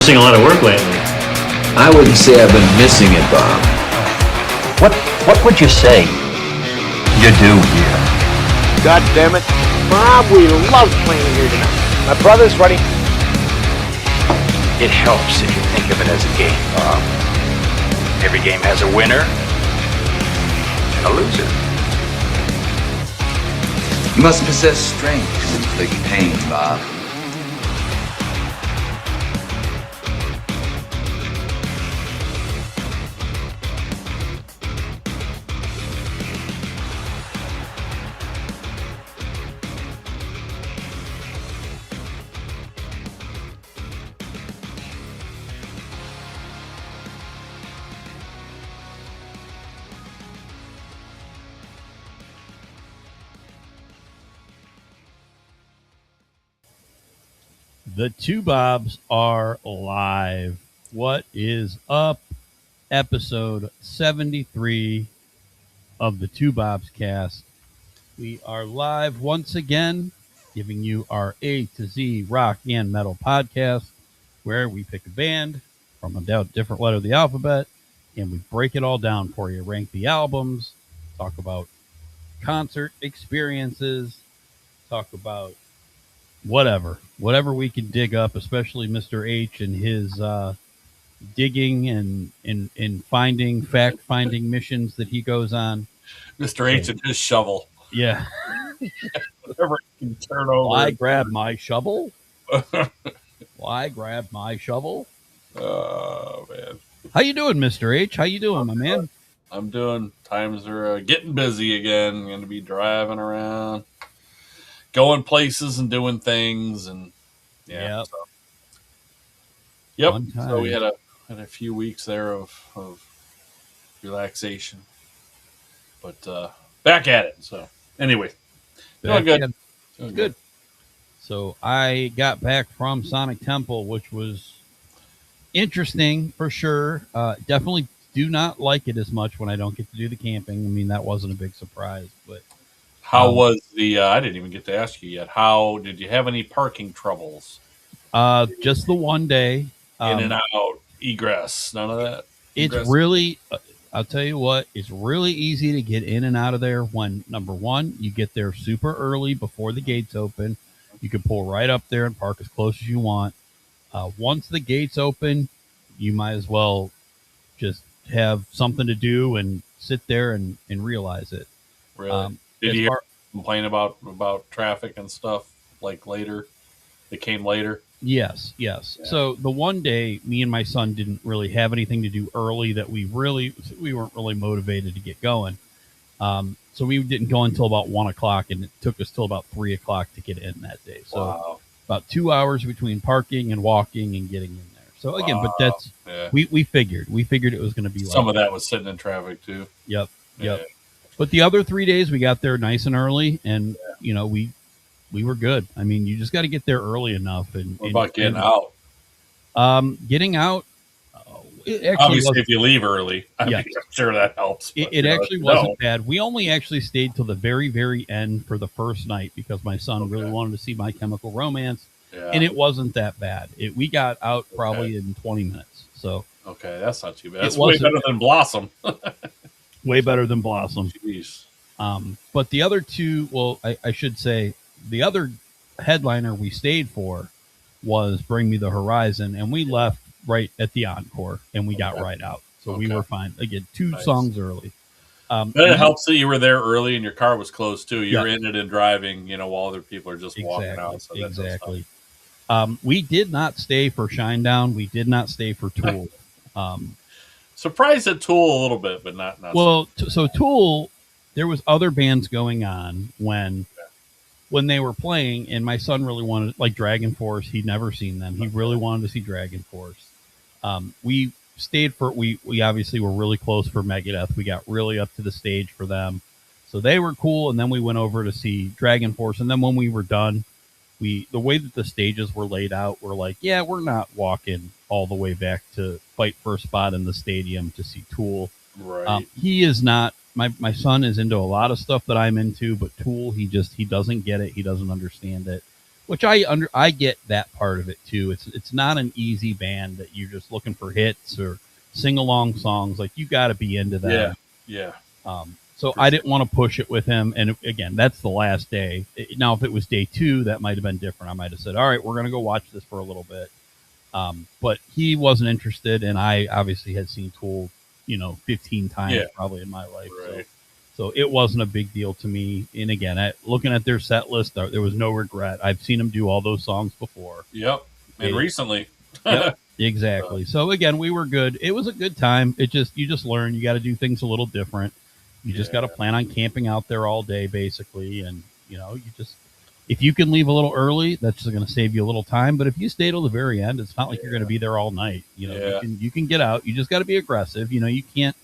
Missing a lot of work lately. I wouldn't say I've been missing it, Bob. What would you say you do here? God damn it. Bob, we love playing here tonight. My brother's ready. It helps if you think of it as a game, Bob. Every game has a winner and a loser. You must possess strength to inflict pain, Bob. The Two Bobs are live. What is up? Episode 73 of the Two Bobs cast. We are live once again, giving you our A to Z rock and metal podcast, where we pick a band from a different letter of the alphabet, and we break it all down for you. Rank the albums, talk about concert experiences, talk about whatever we can dig up, especially Mr. H and his digging and fact-finding missions that he goes on. Mr. H and his shovel. Yeah. Whatever he can turn over. Why grab my shovel? Why grab my shovel? Oh, man. How you doing, Mr. H? How you doing, my man? I'm doing. Times are getting busy again. I'm going to be driving around, going places and doing things, and Yep. Yep. Fun So we time. had a few weeks there of relaxation, but back at it. So anyway, doing good. Back in. Doing Good. So I got back from Sonic Temple, which was interesting for sure. Definitely do not like it as much when I don't get to do the camping. I mean, that wasn't a big surprise, but How was the? I didn't even get to ask you yet. How did you have any parking troubles? just the one day. In and out, egress, none of that. It's Egress? really, I'll tell you what, it's really easy to get in and out of there when, number one, you get there super early before the gates open. You can pull right up there and park as close as you want. Once the gates open, you might as well just have something to do and sit there and realize it. Really? Did you complain about traffic and stuff like later? It came later. Yes. Yeah. So the one day, me and my son didn't really have anything to do early that we weren't really motivated to get going. So we didn't go until about 1 o'clock, and it took us till about 3 o'clock to get in that day. So Wow. about 2 hours between parking and walking and getting in there. So again, but that's Yeah. we figured it was going to be Some like of that was sitting in traffic too. Yep. Yeah. But the other 3 days we got there nice and early, and we were good. I mean, you just got to get there early enough. And What about getting out? Getting out. It actually Obviously, wasn't, if you leave early, I'm sure that helps. But, it actually wasn't bad. We only actually stayed till the very, very end for the first night because my son really wanted to see My Chemical Romance, and it wasn't that bad. We got out probably in 20 minutes. So okay, that's not too bad. That's way better than Blossom. Way better than Blossom. Jeez. But the other two, well, I should say, the other headliner we stayed for was Bring Me the Horizon, and we left right at the encore, and we got right out. So we were fine. Again, two songs early. But it helps that you were there early and your car was closed too. You're in it and driving, while other people are just walking out. So exactly. We did not stay for Shinedown. We did not stay for Tool. Surprised at Tool a little bit, but not. Well, so Tool, there was other bands going on when they were playing, and my son really wanted, like Dragon Force. He'd never seen them. He really wanted to see Dragon Force. We stayed for, we obviously were really close for Megadeth. We got really up to the stage for them. So they were cool. And then we went over to see Dragon Force. And then when we were done, the way that the stages were laid out, we're like, yeah, we're not walking all the way back to fight for a spot in the stadium to see Tool. Right. He is not, my son is into a lot of stuff that I'm into, but Tool, he doesn't get it. He doesn't understand it. which I get that part of it too. It's not an easy band that you're just looking for hits or sing along songs. Like you got to be into that. Yeah. So I didn't want to push it with him. And again, that's the last day. Now, if it was day 2, that might have been different. I might have said, all right, we're going to go watch this for a little bit. But he wasn't interested. And I obviously had seen Tool, 15 times probably in my life. Right. So it wasn't a big deal to me. And again, looking at their set list, there was no regret. I've seen them do all those songs before. Yep. And recently. Yep, exactly. So again, we were good. It was a good time. You just learn. You got to do things a little different. You just got to plan on camping out there all day, basically. And, if you can leave a little early, that's going to save you a little time. But if you stay till the very end, it's not like you're going to be there all night. You can get out. You just got to be aggressive. You can't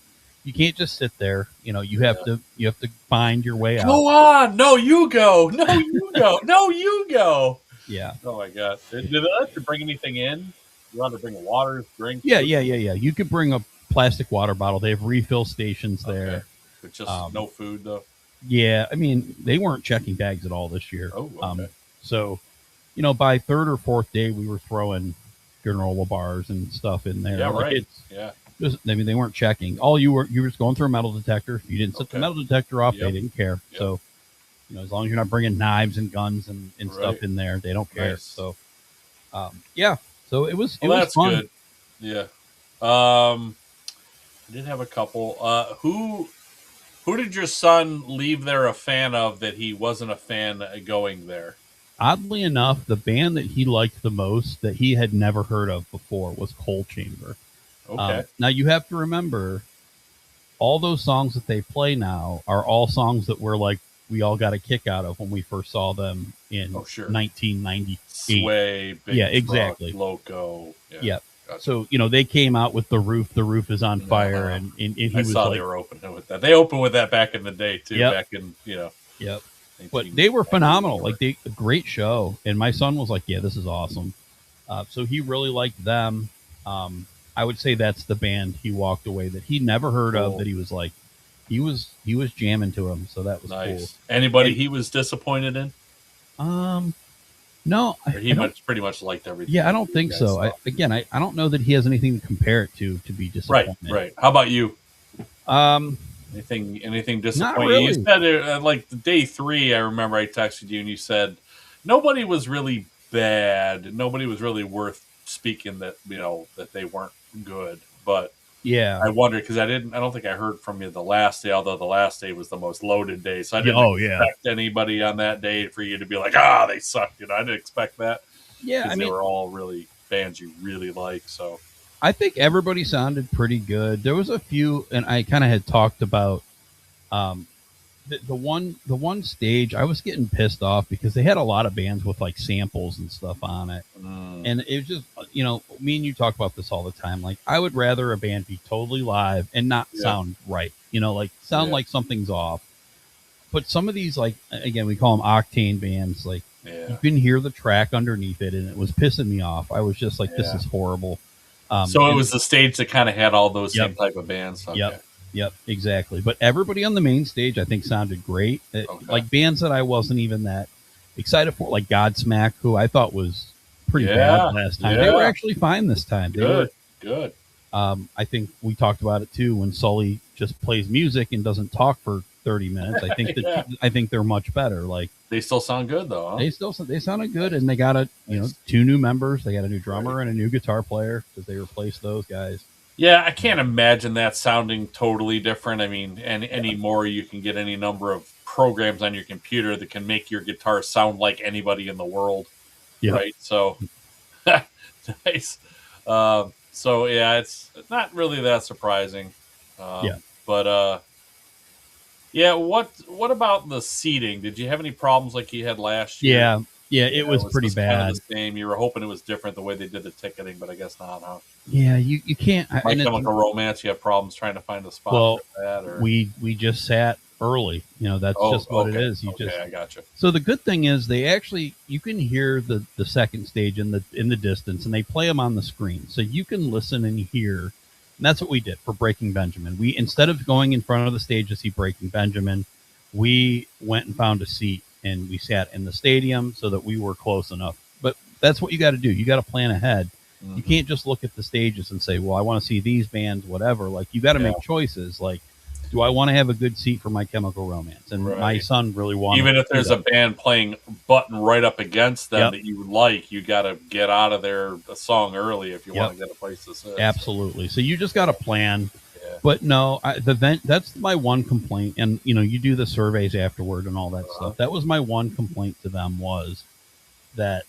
just sit there. You have to find your way out. Go on. No, you go. No, you go. No, you go. Yeah. Oh my God. Did they let you bring anything in? You want to bring water, drink? Yeah. You could bring a plastic water bottle. They have refill stations there. Okay. But just no food though. Yeah, I mean, they weren't checking bags at all this year. Oh, okay. So, by third or fourth day, we were throwing granola bars and stuff in there. Yeah, right. They weren't checking. You were just going through a metal detector. If you didn't set the metal detector off, they didn't care. Yep. So, as long as you're not bringing knives and guns and stuff in there, they don't care. Nice. So, So it was that's fun. Good. Yeah. I did have a couple. Who did your son leave there a fan of that he wasn't a fan going there? Oddly enough, the band that he liked the most that he had never heard of before was Coal Chamber. Okay. Now you have to remember, all those songs that they play now are all songs that we all got a kick out of when we first saw them in 1998. Sway, Big exactly. Truck, Loco. Yeah. Yep. Gotcha. So, they came out with The Roof is on fire. And he I saw they were opening with that. They opened with that back in the day, too. Yep. Back in, Yep. But they were phenomenal. A great show. And my son was like, yeah, this is awesome. So he really liked them. I would say that's the band he walked away that he never heard of, that he was like, he was jamming to him. So that was cool. Anybody he was disappointed in? No, he pretty much liked everything. Yeah, I don't think so. I don't know that he has anything to compare it to be disappointed. Right. How about you? Anything disappointing? Not really. You said like day 3. I remember I texted you and you said nobody was really bad. Nobody was really worth speaking that that they weren't good. But yeah, I wondered because I don't think I heard from you the last day. Although the last day was the most loaded day, so I didn't expect anybody on that day for you to be like, they sucked. I didn't expect that. Yeah, they were all really bands you really like. So I think everybody sounded pretty good. There was a few, and I kind of had talked about the one stage. I was getting pissed off because they had a lot of bands with like samples and stuff on it, and it was just me and you talk about this all the time. Like I would rather a band be totally live and not sound right. Sound like something's off. But some of these, like again, we call them octane bands. Like you can hear the track underneath it, and it was pissing me off. I was just like, this is horrible. So it was the stage that kind of had all those same type of bands. Okay. Yep, exactly. But everybody on the main stage, I think, sounded great. Like bands that I wasn't even that excited for, like Godsmack, who I thought was pretty bad last time. They were actually fine this time. Good. I think we talked about it too when Sully just plays music and doesn't talk for 30 minutes. I think that I think they're much better. Like they still sound good though. Huh? They sounded good, and they got 2 new members. They got a new drummer and a new guitar player because they replaced those guys. Yeah, I can't imagine that sounding totally different. I mean, anymore you can get any number of programs on your computer that can make your guitar sound like anybody in the world. Yep. Right? So nice. So yeah, it's not really that surprising. But what about the seating? Did you have any problems like you had last year? Yeah, it was pretty bad. Kind of the same. You were hoping it was different the way they did the ticketing, but I guess not, huh? Yeah, you can't. Like Chemical Romance, you have problems trying to find a spot for that. Or... we just sat early. That's just what it is. I gotcha. So the good thing is you can hear the second stage in the distance, and they play them on the screen, so you can listen and hear. And that's what we did for Breaking Benjamin. We, instead of going in front of the stage to see Breaking Benjamin, we went and found a seat and we sat in the stadium so that we were close enough. But that's what you got to do. You got to plan ahead. You can't just look at the stages and say, well, I want to see these bands, whatever. Like, you got to make choices. Like, do I want to have a good seat for My Chemical Romance? And my son really wanted, even if there's a band playing button right up against them that you like, you got to get out of there a song early if you want to get a place to sit. Absolutely. So you just got to plan. But no, that's my one complaint. And, you know, you do the surveys afterward and all that stuff. That was my one complaint to them, was that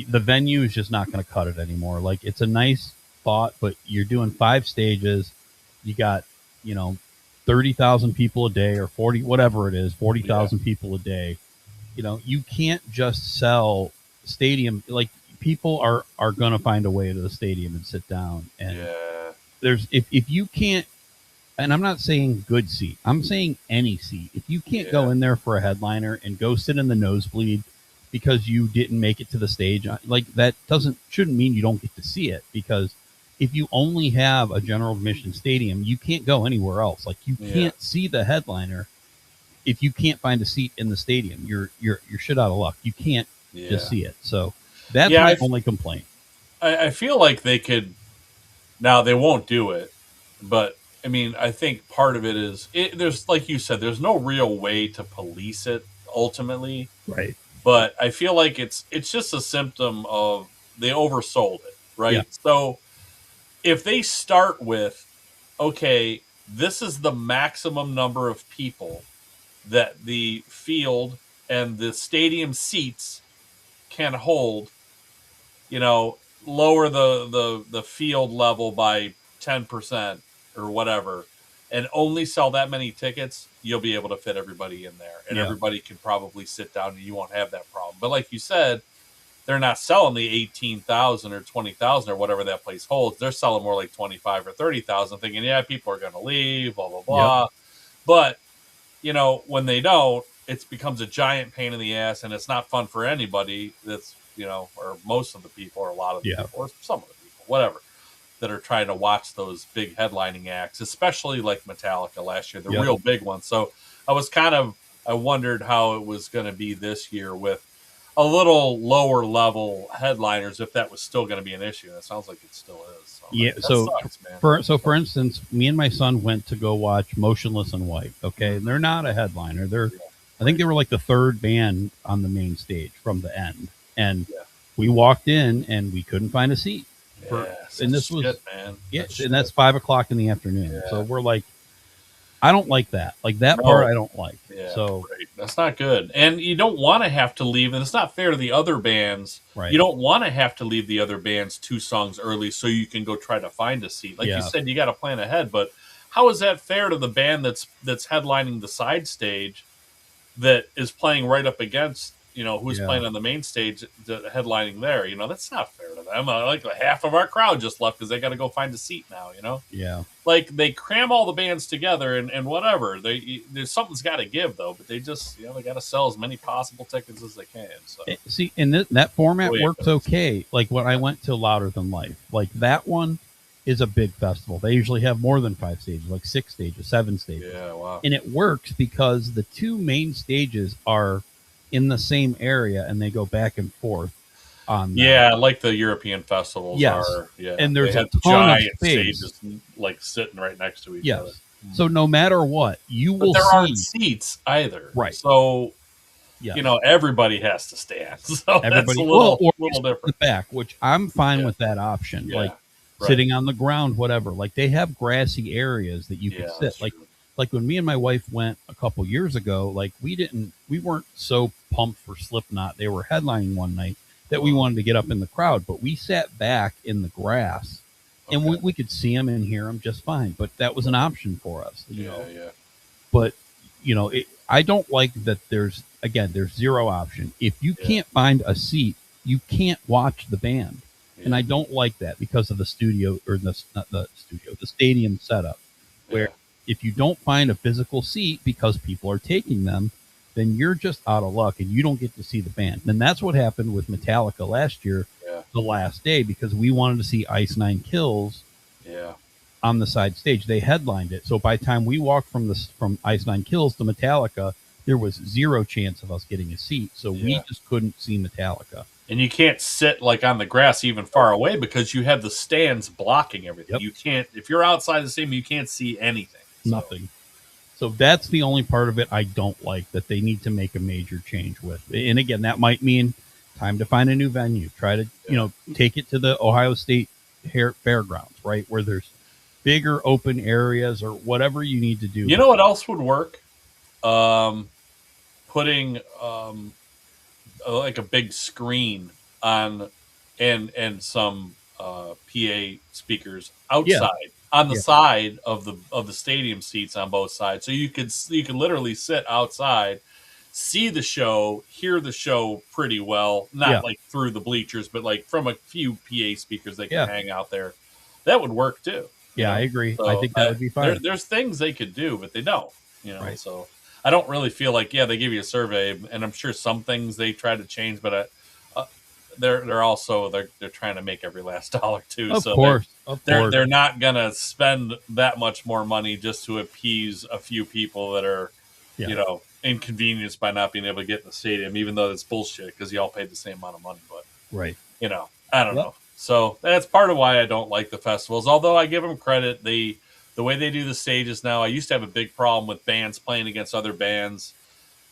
the venue is just not going to cut it anymore. Like, it's a nice thought, but you're doing 5 stages. You got, you know, 30,000 people a day, or 40, whatever it is, 40,000 people a day. You know, you can't just sell stadium. Like, people are going to find a way to the stadium and sit down. And there's, if you can't, and I'm not saying good seat, I'm saying any seat. If you can't go in there for a headliner and go sit in the nosebleed because you didn't make it to the stage, like, that shouldn't mean you don't get to see it. Because if you only have a general admission stadium, you can't go anywhere else. Like, you can't see the headliner if you can't find a seat in the stadium. You're shit out of luck. You can't just see it. So that's my only complaint. I feel like they could. Now, they won't do it, but I mean, I think part of it is there's, like you said, there's no real way to police it ultimately. Right. But I feel like it's just a symptom of they oversold it, right? Yeah. So if they start with, okay, this is the maximum number of people that the field and the stadium seats can hold, you know, lower the field level by 10% or whatever, and only sell that many tickets, you'll be able to fit everybody in there, and everybody can probably sit down and you won't have that problem. But like you said, they're not selling the 18,000 or 20,000 or whatever that place holds. They're selling more like 25 or 30,000, thinking, people are going to leave, blah, blah, blah. But, you know, when they don't, it becomes a giant pain in the ass, and it's not fun for anybody that's, you know, or most of the people, or a lot of the people, or some of the people, whatever, that are trying to watch those big headlining acts, especially like Metallica last year, the real big ones. So I wondered how it was going to be this year with a little lower level headliners, if that was still going to be an issue. And it sounds like it still is. So, sucks, man. For instance, me and my son went to go watch Motionless in White. Okay. And they're not a headliner. I think they were like the 3rd band on the main stage from the end. And we walked in and we couldn't find a seat. And this was, man. And that's 5:00 in the afternoon. Yeah. So we're like, I don't like that. Like, that part I don't like. Yeah, so that's not good. And you don't want to have to leave, and it's not fair to the other bands. Right. You don't want to have to leave the other bands 2 songs early so you can go try to find a seat. Like you said, you got to plan ahead. But how is that fair to the band that's headlining the side stage that is playing right up against, you know, who's playing on the main stage, headlining there? You know, that's not fair to them. Like, half of our crowd just left because they got to go find a seat now, you know? Yeah. Like, they cram all the bands together and whatever. There's something's got to give, though, but they just, you know, they got to sell as many possible tickets as they can. So see, and that format works okay. Like, when I went to Louder Than Life, like, that one is a big festival. They usually have more than 5 stages, like 6 stages, 7 stages. Yeah, wow. And it works because the 2 main stages are in the same area and they go back and forth on like the European festivals are. Yeah, and there's a ton giant of space, stages like sitting right next to each other. So no matter what, but there aren't seats either, right? So you know, everybody has to stand. So everybody, that's a little different. The back, which I'm fine with that option, like sitting on the ground, whatever. Like, they have grassy areas that you can sit. Like when me and my wife went a couple years ago, like, we weren't so pumped for Slipknot. They were headlining one night that we wanted to get up in the crowd, but we sat back in the grass and we could see them and hear them just fine. But that was an option for us, you know? But, you know, I don't like that there's zero option. If you can't find a seat, you can't watch the band. And I don't like that because of the studio, or the stadium setup, where if you don't find a physical seat because people are taking them, then you're just out of luck and you don't get to see the band. And that's what happened with Metallica last year, the last day, because we wanted to see Ice Nine Kills on the side stage. They headlined it. So by the time we walked from Ice Nine Kills to Metallica, there was zero chance of us getting a seat. So we just couldn't see Metallica. And you can't sit like on the grass even far away because you have the stands blocking everything. Yep. You can't, if you're outside the stadium, you can't see anything. Nothing. So that's the only part of it I don't like, that they need to make a major change with. And again, that might mean time to find a new venue. Try to, take it to the Ohio State Fairgrounds, right? Where there's bigger open areas or whatever you need to do. You know what else would work? Putting like a big screen on and some PA speakers outside on the side of the stadium seats on both sides, so you could literally sit outside, see the show, hear the show pretty well, not like through the bleachers, but like from a few PA speakers they can hang out there. That would work too. I agree. So I think that would be fine. There's things they could do, but they don't. Right. So I don't really feel like they give you a survey, and I'm sure some things they try to change, but they're also they're trying to make every last dollar too. Of course. They're not gonna spend that much more money just to appease a few people that are inconvenienced by not being able to get in the stadium, even though it's bullshit because you all paid the same amount of money. But I don't know. So that's part of why I don't like the festivals. Although I give them credit, the way they do the stages now, I used to have a big problem with bands playing against other bands,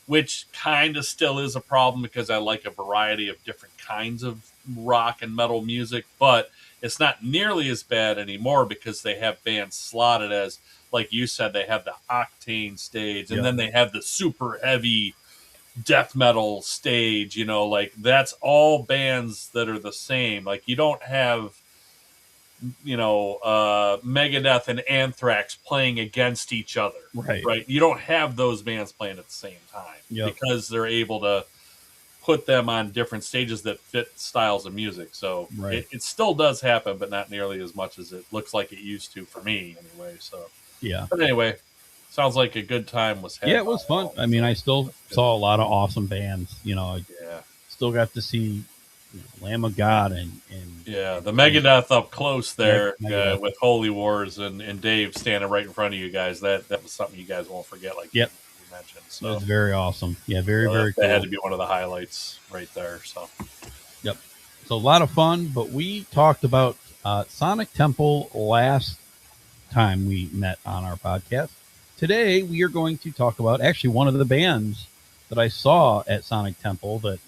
which kind of still is a problem because I like a variety of different kinds of rock and metal music, but it's not nearly as bad anymore because they have bands slotted as, like you said, they have the Octane stage, and then they have the super heavy death metal stage, like that's all bands that are the same. Like you don't have Megadeth and Anthrax playing against each other, right? You don't have those bands playing at the same time because they're able to put them on different stages that fit styles of music. So it still does happen, but not nearly as much as it looks like it used to for me anyway. So but anyway, sounds like a good time was had. Yeah, it was fun. I mean, I still saw a lot of awesome bands. Still got to see Lamb of God and the Megadeth up close there with Holy Wars and Dave standing right in front of you guys. That was something you guys won't forget. Like you mentioned, so it was very awesome. Yeah, very cool. That had to be one of the highlights right there. So so a lot of fun. But we talked about Sonic Temple last time we met on our podcast. Today we are going to talk about actually one of the bands that I saw at Sonic Temple that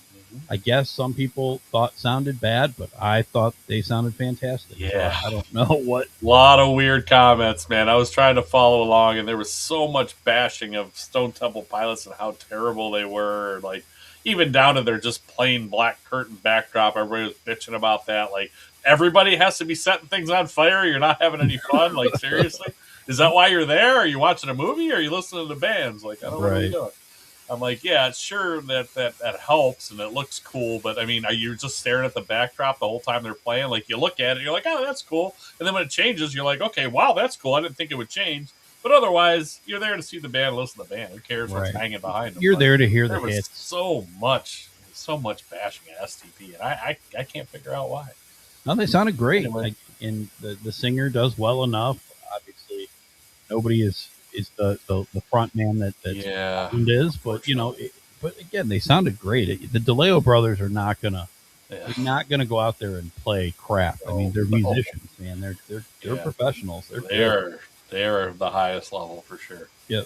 I guess some people thought sounded bad, but I thought they sounded fantastic. Yeah. So I don't know what. A lot of weird comments, man. I was trying to follow along, and there was so much bashing of Stone Temple Pilots and how terrible they were. Like, even down to their just plain black curtain backdrop. Everybody was bitching about that. Like, everybody has to be setting things on fire. You're not having any fun. Like, seriously? Is that why you're there? Are you watching a movie or are you listening to bands? Like, I don't know what you're doing. I'm like, yeah, it's sure that helps and it looks cool, but I mean, are you just staring at the backdrop the whole time they're playing? Like, you look at it, you're like, oh, that's cool, and then when it changes, you're like, okay, wow, that's cool. I didn't think it would change, but otherwise, you're there to see the band, listen to the band. Who cares what's hanging behind them? You're there to hear the hits. hits. So much bashing at STP, and I can't figure out why. No, they sounded great, and the singer does well enough. Obviously, nobody is the front man that is, but but again, they sounded great. The DeLeo brothers are not gonna go out there and play crap. I mean, they're musicians, man. They're professionals. They're the highest level for sure. Yep.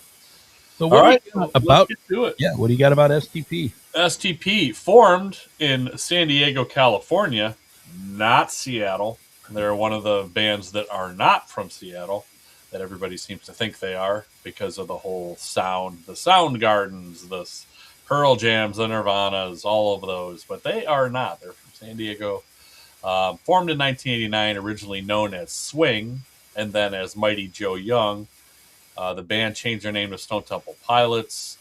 So what do you do it? Yeah, what do you got about STP? STP formed in San Diego, California, not Seattle. They're one of the bands that are not from Seattle, that everybody seems to think they are because of the whole sound, the Soundgardens, the Pearl Jams, the Nirvanas, all of those. But they are not. They're from San Diego. Formed in 1989, originally known as Swing, and then as Mighty Joe Young. The band changed their name to Stone Temple Pilots.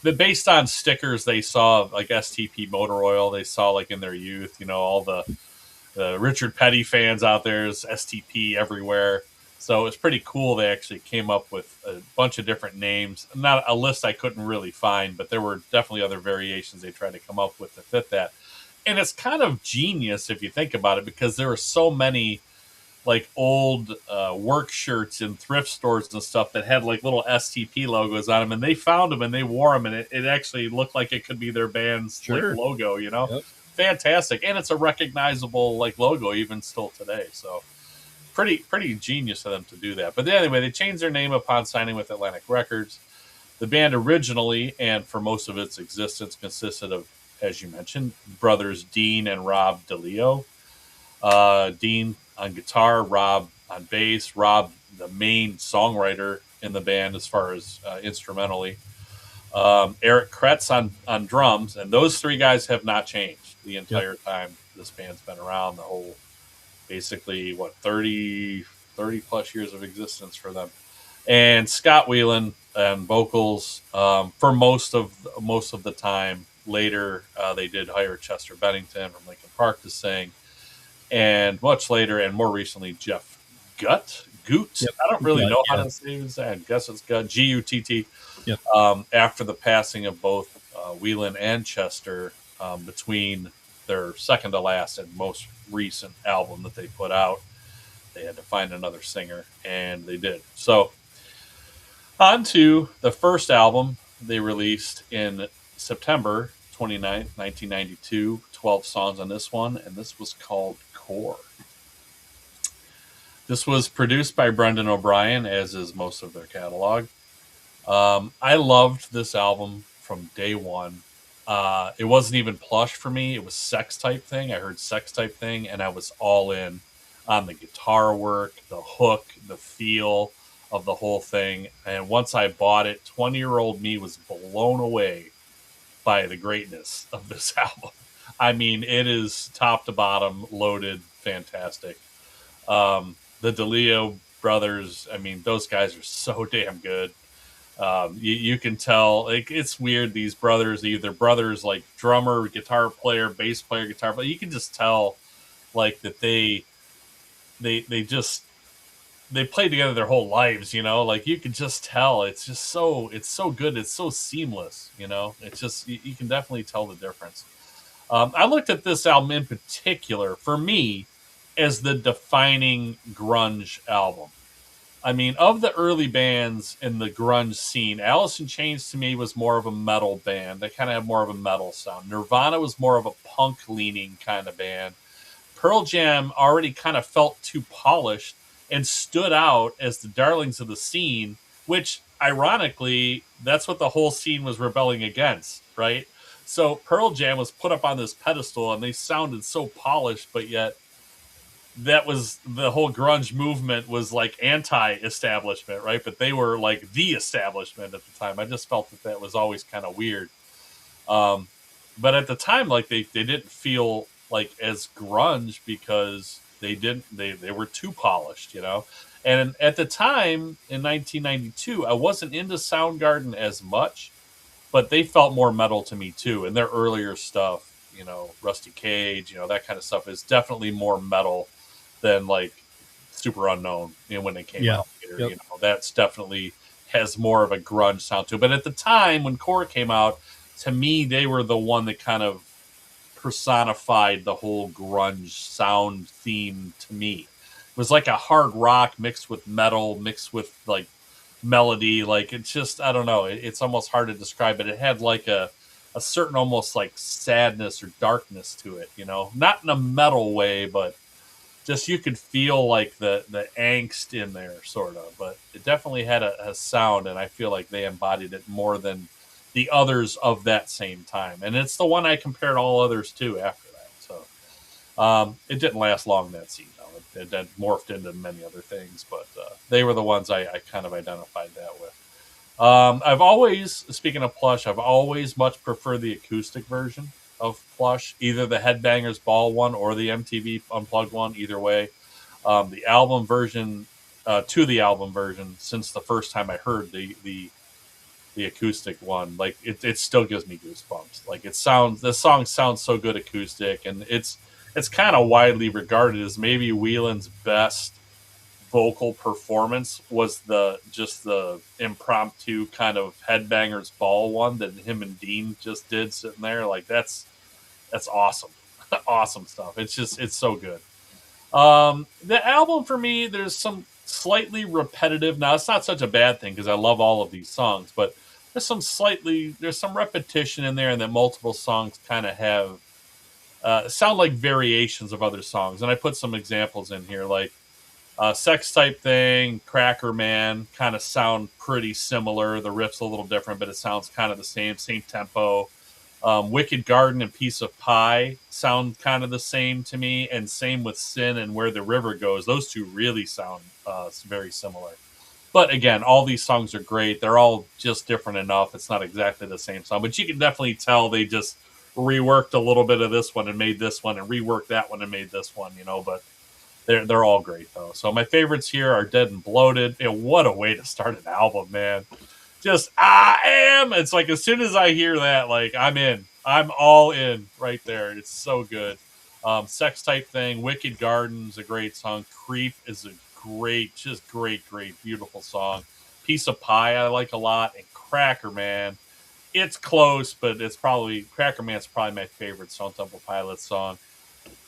Based on stickers they saw, like STP Motor Oil, they saw like in their youth, all the Richard Petty fans out there is STP everywhere. So it was pretty cool. They actually came up with a bunch of different names. Not a list I couldn't really find, but there were definitely other variations they tried to come up with to fit that. And it's kind of genius if you think about it, because there are so many like old work shirts in thrift stores and stuff that had like little STP logos on them, and they found them and they wore them, and it actually looked like it could be their band's like logo, you know. Yep. Fantastic, and it's a recognizable like logo even still today. So pretty genius of them to do that. But anyway, they changed their name upon signing with Atlantic Records. The band originally, and for most of its existence, consisted of, as you mentioned, brothers Dean and Rob DeLeo. Dean on guitar, Rob on bass, Rob the main songwriter in the band as far as instrumentally. Eric Kretz on drums, and those three guys have not changed the entire time this band's been around. The whole, basically, 30 plus years of existence for them. And Scott Weiland and vocals for most of the time. Later, they did hire Chester Bennington from Linkin Park to sing. And much later, and more recently, Jeff Goot. Yep. I don't really know how to say his name. I guess it's Gutt, Gutt. Yep. After the passing of both Weiland and Chester, between their second to last and most recent album that they put out, they had to find another singer, and they did. So, on to the first album they released in September 29th, 1992. 12 songs on this one, and this was called Core. This was produced by Brendan O'Brien, as is most of their catalog. I loved this album from day one. It wasn't even plush for me. It was Sex Type Thing. I heard Sex Type Thing, and I was all in on the guitar work, the hook, the feel of the whole thing. And once I bought it, 20-year-old me was blown away by the greatness of this album. I mean, it is top to bottom loaded, fantastic. The DeLeo brothers, I mean, those guys are so damn good. You can tell, like, it's weird. These brothers, either brothers like drummer, guitar player, bass player, guitar player. You can just tell, like, that they played together their whole lives. You know, like, you can just tell. It's so good. It's so seamless. You know, it's just you can definitely tell the difference. I looked at this album in particular, for me, as the defining grunge album. I mean, of the early bands in the grunge scene, Alice in Chains to me was more of a metal band. They kind of have more of a metal sound. Nirvana was more of a punk-leaning kind of band. Pearl Jam already kind of felt too polished and stood out as the darlings of the scene, which, ironically, that's what the whole scene was rebelling against, right? So Pearl Jam was put up on this pedestal, and they sounded so polished, but yet that was the whole grunge movement was like anti-establishment, right? But they were like the establishment at the time. I just felt that was always kind of weird. But at the time, like they didn't feel like as grunge because they were too polished, you know? And at the time in 1992, I wasn't into Soundgarden as much, but they felt more metal to me too. And their earlier stuff, you know, Rusty Cage, you know, that kind of stuff is definitely more metal than like Super Unknown, you know, when they came out later. Yep. You know, that's definitely has more of a grunge sound to it. But at the time when Core came out, to me, they were the one that kind of personified the whole grunge sound theme to me. It was like a hard rock mixed with metal, mixed with like melody. Like, it's just, I don't know. It's almost hard to describe, but it had like a certain almost like sadness or darkness to it, you know, not in a metal way, but just you could feel like the angst in there, sort of. But it definitely had a sound, and I feel like they embodied it more than the others of that same time. And it's the one I compared all others to after that. So it didn't last long, that scene, though. It morphed into many other things, but they were the ones I kind of identified that with. I've always, speaking of Plush, I've always much preferred the acoustic version of Plush, either the Headbangers Ball one or the MTV Unplugged one, either way. The album version, since the first time I heard the acoustic one, like it still gives me goosebumps. Like the song sounds so good acoustic, and it's kind of widely regarded as maybe Weiland's best vocal performance was the impromptu kind of Headbangers Ball one that him and Dean just did sitting there. Like that's awesome. Awesome stuff. It's so good. The album for me, there's some slightly repetitive. Now, it's not such a bad thing because I love all of these songs, but there's some repetition in there, and then multiple songs kind of have sound like variations of other songs. And I put some examples in here, like Sex Type Thing, Cracker Man, kind of sound pretty similar. The riff's a little different, but it sounds kind of the same tempo. Wicked Garden and Piece of Pie sound kind of the same to me, and same with Sin and Where the River Goes. Those two really sound very similar. But again, all these songs are great. They're all just different enough. It's not exactly the same song, but you can definitely tell they just reworked a little bit of this one and made this one, and reworked that one and made this one, but they're all great, though. So my favorites here are Dead and Bloated. And what a way to start an album, man. Just, I am. It's like as soon as I hear that, like, I'm in. I'm all in right there. It's so good. Sex Type Thing, Wicked Garden's a great song. Creep is a great, beautiful song. Piece of Pie I like a lot. And Cracker Man, it's close, but Cracker Man's probably my favorite Stone Temple Pilots song.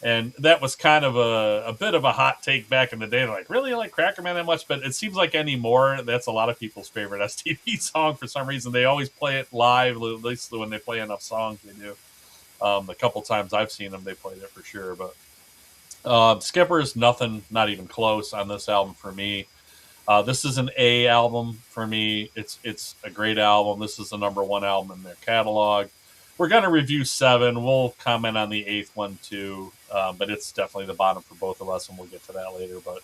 And that was kind of a bit of a hot take back in the day. They're like, really, you like Cracker Man that much? But it seems like anymore, that's a lot of people's favorite STP song for some reason. They always play it live, at least when they play enough songs, they do. A couple times I've seen them, they played it for sure. But Skipper's nothing, not even close on this album for me. This is an A album for me. It's a great album. This is the number one album in their catalog. We're going to review 7. We'll comment on the 8th one too, but it's definitely the bottom for both of us, and we'll get to that later. But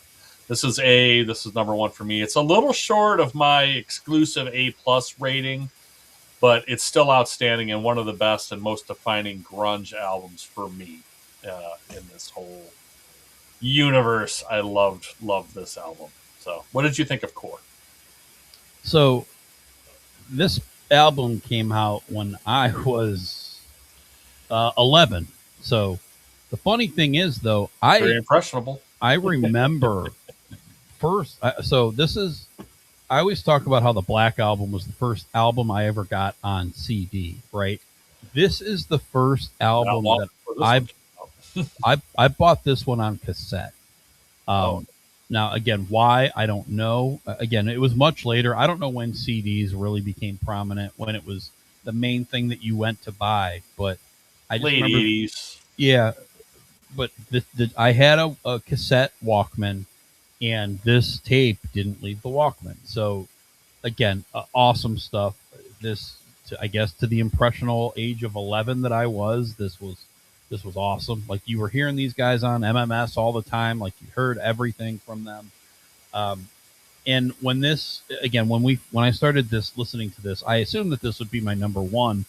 this is A. This is number 1 for me. It's a little short of my exclusive A+ rating, but it's still outstanding and one of the best and most defining grunge albums for me in this whole universe. I loved this album. So, what did you think of Core? So, this album came out when I was 11. So the funny thing is, though, very impressionable. I remember first. So this is. I always talk about how the Black Album was the first album I ever got on CD. Right. This is the first album that I bought this one on cassette. Now, again, why, I don't know. Again, it was much later. I don't know when CDs really became prominent, when it was the main thing that you went to buy. But I just late remember, 80s. Yeah, but I had a cassette Walkman, and this tape didn't leave the Walkman. So, again, awesome stuff. I guess, to the impressionable age of 11 that I was, this was awesome. Like, you were hearing these guys on MMS all the time. Like, you heard everything from them. And when I started listening to this, I assumed that this would be my number 1.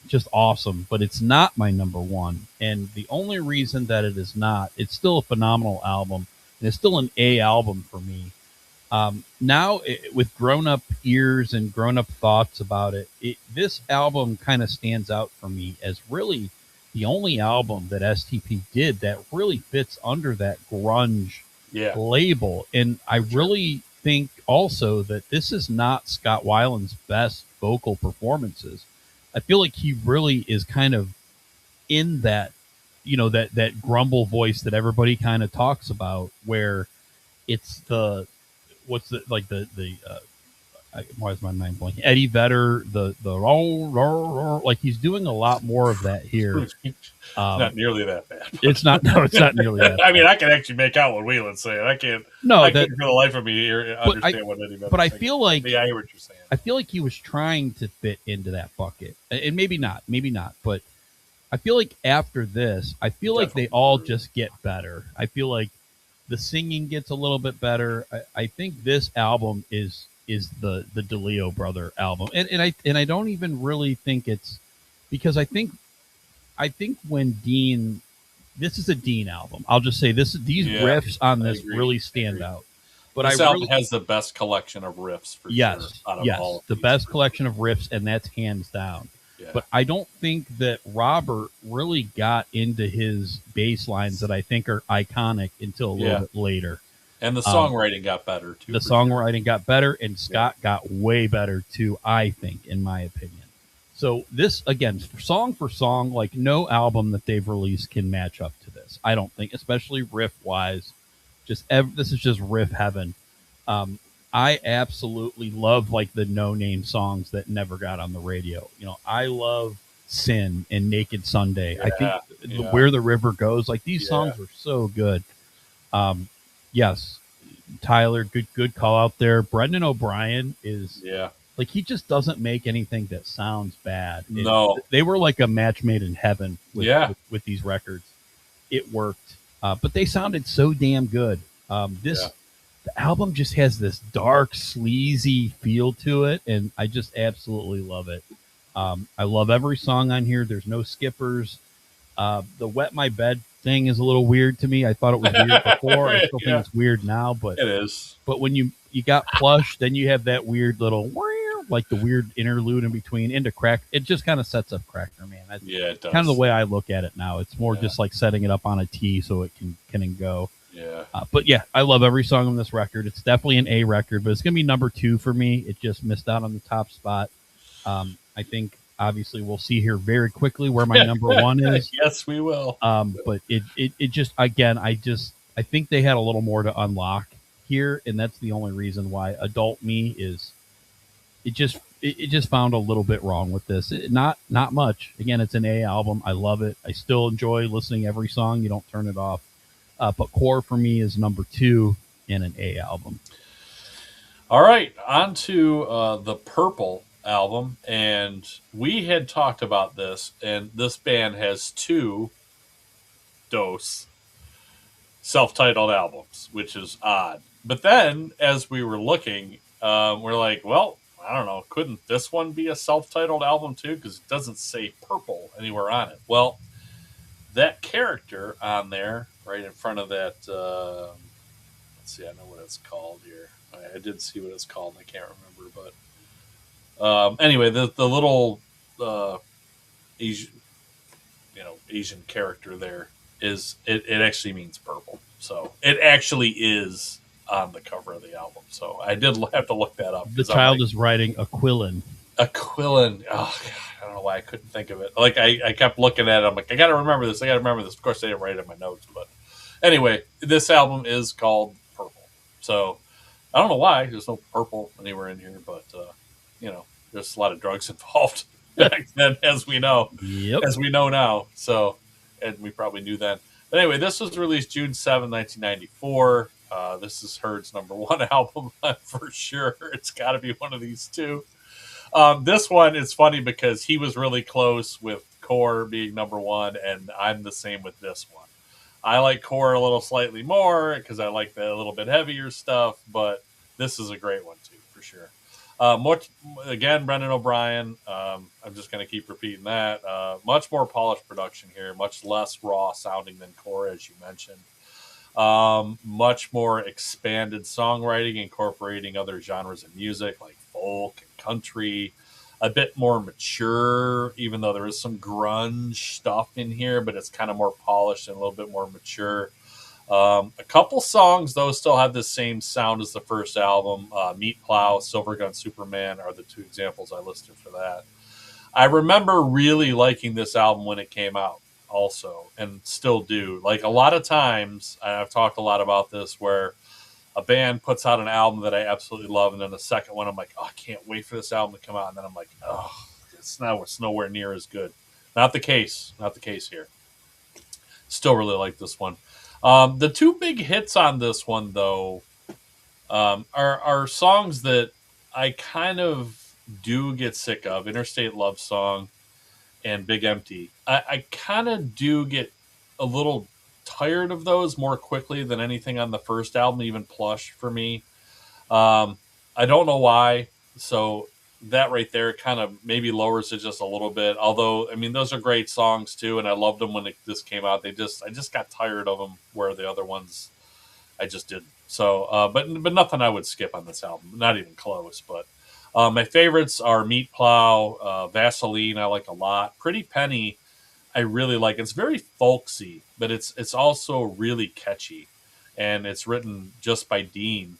Just awesome, but it's not my number 1. And the only reason that it is not, it's still a phenomenal album, and it's still an A album for me. Now, with grown-up ears and grown-up thoughts about it, this album kind of stands out for me as really the only album that STP did that really fits under that grunge label. And I really think also that this is not Scott Weiland's best vocal performances. I feel like he really is kind of in that, that grumble voice that everybody kind of talks about, where it's why is my mind blanking? Eddie Vedder, the like, he's doing a lot more of that here. Not nearly that bad. It's not nearly that. I mean, I can actually make out what Whelan's saying. I can't. No, I couldn't for the life of me understand what Eddie Vedder. But I feel like, I hear what you're saying. I feel like he was trying to fit into that bucket, and maybe not. But I feel like after this, they all just get better. I feel like the singing gets a little bit better. I think this album is the DeLeo brother album, and I don't even really think it's, because I think when Dean, this is a Dean album. I'll just say these riffs on this really stand out. But this album has the best collection of riffs for sure. All the best collection of riffs, and that's hands down. Yeah. But I don't think that Robert really got into his bass lines that I think are iconic until a little bit later. And the songwriting got better, too. The songwriting got better, and Scott got way better, too, I think, in my opinion. So this, again, song for song, like, no album that they've released can match up to this. this. I don't think, especially riff wise, this is just riff heaven. I absolutely love like the no name songs that never got on the radio. I love Sin and Naked Sunday. I think Where the River Goes, like these songs are so good. Yes, Tyler, good call out there. Brendan O'Brien is like, he just doesn't make anything that sounds bad. They were like a match made in heaven with these records. It worked, but they sounded so damn good. The album just has this dark, sleazy feel to it, and I just absolutely love it. I love every song on here. There's no skippers. The Wet My Bed thing is a little weird to me. I thought it was weird before. I still think it's weird now, but it is. But when you got Plush, then you have that weird little, like the weird interlude in between into Crack. It just kind of sets up Cracker Man. It does. Kind of the way I look at it now. It's more just like setting it up on a tee so it can and go. Yeah. But yeah, I love every song on this record. It's definitely an A record, but it's going to be number 2 for me. It just missed out on the top spot. I think obviously we'll see here very quickly where my number 1 is. Yes, we will. But it just, again, I think they had a little more to unlock here, and that's the only reason why Adult Me is. It just found a little bit wrong with this. Not much. Again, it's an A album. I love it. I still enjoy listening every song. You don't turn it off. But Core for me is number 2 in an A album. All right, on to the Purple album, and we had talked about this, and this band has 2 self-titled albums, which is odd. But then, as we were looking, we're like, well, I don't know, couldn't this one be a self-titled album too? Because it doesn't say Purple anywhere on it. Well, that character on there, right in front of that, let's see, I know what it's called here. I did see what it's called, and I can't remember. But anyway, the little Asian character there is it actually means purple. So it actually is on the cover of the album. So I did have to look that up. The child is writing Aquilin. Aquilin. Oh, God, I don't know why I couldn't think of it. Like I kept looking at it. I'm like, I got to remember this. Of course, I didn't write it in my notes. But anyway, this album is called Purple. So I don't know why. There's no purple anywhere in here. But, there's a lot of drugs involved back then, as we know. Yep. As we know now. So, and we probably knew then. But anyway, this was released June 7, 1994. This is Herd's number 1 album for sure. It's got to be one of these 2. This one is funny because he was really close with Core being number 1, and I'm the same with this one. I like Core a little slightly more because I like the little bit heavier stuff, but this is a great one too, for sure. Again, Brendan O'Brien. I'm just going to keep repeating that. Much more polished production here, much less raw sounding than Core, as you mentioned. Much more expanded songwriting, incorporating other genres of music like folk and country. A bit more mature, even though there is some grunge stuff in here, but it's kind of more polished and a little bit more mature. A couple songs, though, still have the same sound as the first album. Meat Plow, Silver Gun Superman are the 2 examples I listed for that. I remember really liking this album when it came out also, and still do. Like, a lot of times, I've talked a lot about this, where a band puts out an album that I absolutely love, and then the second one I'm like, oh, I can't wait for this album to come out, and then I'm like, oh, it's nowhere near as good. Not the case here. Still really like this one. The 2 big hits on this one, though, are songs that I kind of do get sick of. Interstate Love Song and Big Empty. I kind of do get a little tired of those more quickly than anything on the first album, even Plush for me. I don't know why. So that right there kind of maybe lowers it just a little bit. Although, I mean, those are great songs too, and I loved them when this came out. I just got tired of them, where the other ones I just didn't. So, but nothing I would skip on this album, not even close. But my favorites are Meat Plow, Vaseline. I like a lot. Pretty Penny, I really like. It's very folksy, but it's also really catchy, and it's written just by Dean,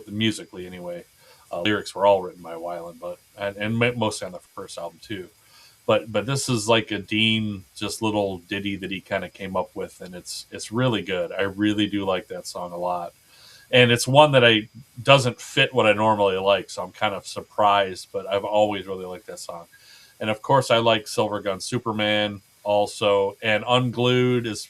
musically anyway. Lyrics were all written by Weiland, but and mostly on the first album too. but this is like a Dean just little ditty that he kind of came up with, and it's really good. I really do like that song a lot, and it's one that I doesn't fit what I normally like, so I'm kind of surprised. But I've always really liked that song, and of course I like Silver Gun Superman also, and Unglued is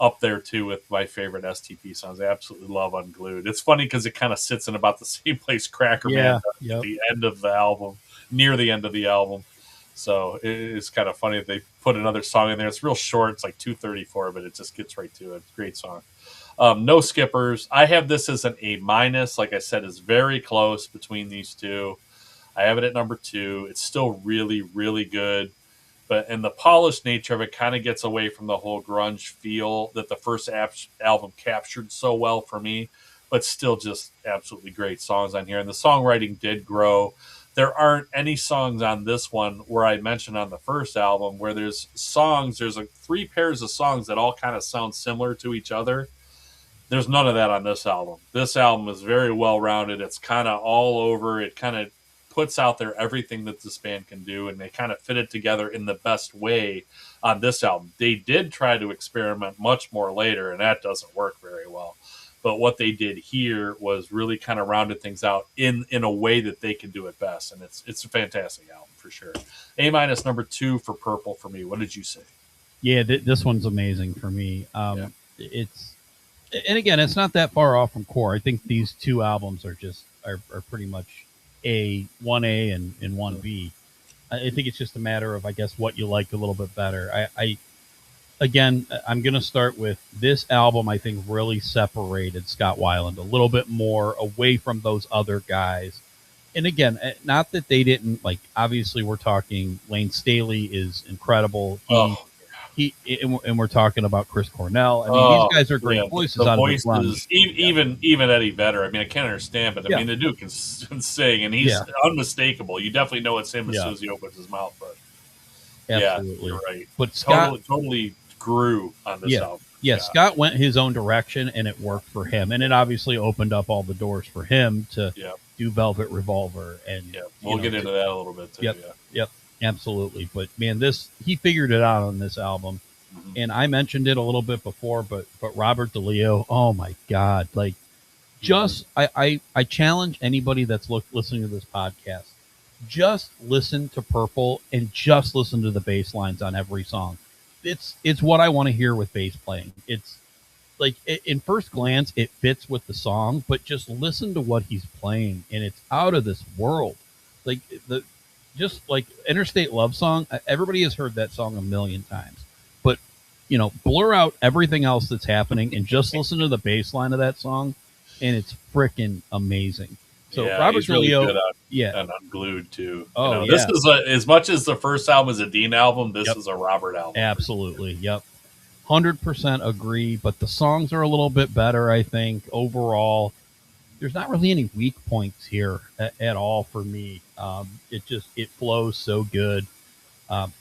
up there too with my favorite STP songs. I absolutely love Unglued. It's funny because it kind of sits in about the same place Cracker Man does at the end of the album, near the end of the album. So it's kind of funny that they put another song in there. It's real short. It's like 2:34, but it just gets right to it. Great song. No skippers. I have this as an A-. Like I said, it's very close between these two. I have it at number 2. It's still really, really good. But and the polished nature of it kind of gets away from the whole grunge feel that the first album captured so well for me. But still just absolutely great songs on here. And the songwriting did grow. There aren't any songs on this one where I mentioned on the first album where there's songs, there's like 3 pairs of songs that all kind of sound similar to each other. There's none of that on this album. This album is very well rounded. It's kind of all over. It kind of puts out there everything that this band can do, and they kind of fit it together in the best way on this album. They did try to experiment much more later, and that doesn't work very well. But what they did here was really kind of rounded things out in a way that they can do it best. And it's a fantastic album for sure. A- number 2 for Purple for me. What did you say? Yeah, this one's amazing for me. It's, and again, it's not that far off from Core. I think these 2 albums are just are pretty much 1A and 1B. I think it's just a matter of, I guess, what you like a little bit better. Again, I'm going to start with this album. I think really separated Scott Weiland a little bit more away from those other guys. And again, not that they didn't, like, obviously we're talking Lane Staley is incredible. And we're talking about Chris Cornell. I mean, these guys are great voices. The voices, even Eddie Vedder. I mean, I can't understand, but I mean, the dude can sing, and he's unmistakable. You definitely know it's him as soon as he opens his mouth. But absolutely, you're right. But Scott totally grew on this album. Yeah, Scott went his own direction, and it worked for him, and it obviously opened up all the doors for him to do Velvet Revolver. And we'll get into that a little bit too. Yep. Absolutely. But man, he figured it out on this album. Mm-hmm. And I mentioned it a little bit before, but Robert DeLeo, oh my God. Like, just, I challenge anybody that's listening to this podcast, just listen to Purple and just listen to the bass lines on every song. It's what I want to hear with bass playing. It's like, in first glance, it fits with the song, but just listen to what he's playing, and it's out of this world. Like, just like Interstate Love Song, everybody has heard that song a million times. But, blur out everything else that's happening and just listen to the bass line of that song, and it's freaking amazing. So Robert DeLeo, really and Unglued too. Oh, this is as much as the first album is a Dean album. This is a Robert album. Absolutely, 100% agree. But the songs are a little bit better, I think. Overall, there's not really any weak points here at all for me. It flows so good.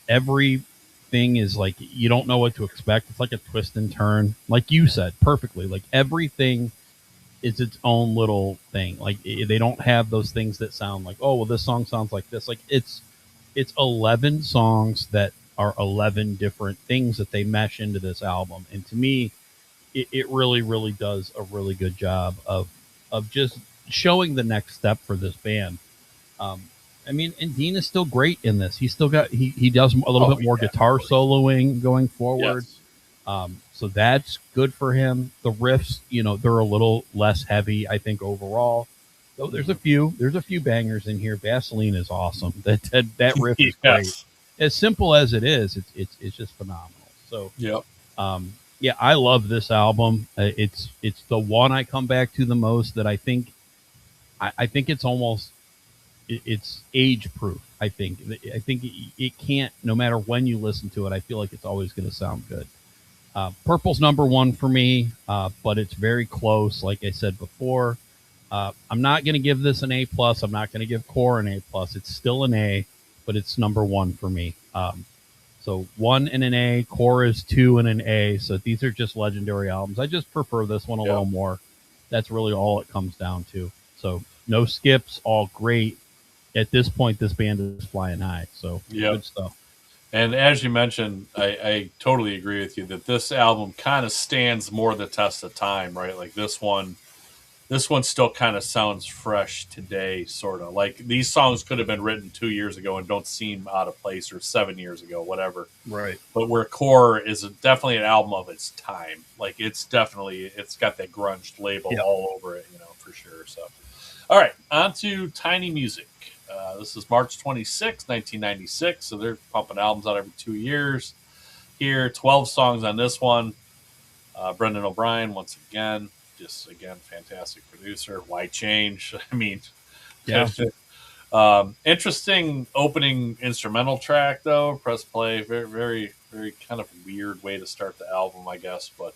Everything is like, you don't know what to expect. It's like a twist and turn, like you said perfectly. Like, everything is its own little thing. Like, they don't have those things that sound like, oh, well, this song sounds like this. Like, it's 11 songs that are 11 different things that they mesh into this album. And to me, it really, really does a really good job of just showing the next step for this band. I mean, and Dean is still great in this. He's still got, he does a little bit more guitar soloing going forward. Yes. So that's good for him. The riffs, they're a little less heavy, I think, overall. Though there's a few bangers in here. Vaseline is awesome. That riff is great. As simple as it is, it's just phenomenal. So I love this album. It's the one I come back to the most. That I think it's almost, it's age proof. I think it can't, no matter when you listen to it, I feel like it's always going to sound good. Purple's number 1 for me, but it's very close. Like I said before, I'm not going to give this an A+. I'm not going to give Core an A+. It's still an A, but it's number 1 for me. So 1 and an A, Core is 2 and an A. So these are just legendary albums. I just prefer this one a little more. That's really all it comes down to. So no skips, all great. At this point, this band is flying high. So good stuff. And as you mentioned, I totally agree with you that this album kind of stands more the test of time, right? Like this one still kind of sounds fresh today, sort of. Like these songs could have been written 2 years ago and don't seem out of place, or 7 years ago, whatever. Right. But where Core is definitely an album of its time. Like it's got that grunge label Yep. all over it, for sure. So, all right, on to Tiny Music. This is March 26, 1996. So they're pumping albums out every 2 years. Here, 12 songs on this one. Brendan O'Brien, once again, fantastic producer. Why change? I mean, Yeah. Interesting opening instrumental track though. Press play. Very, very, very kind of weird way to start the album, I guess. But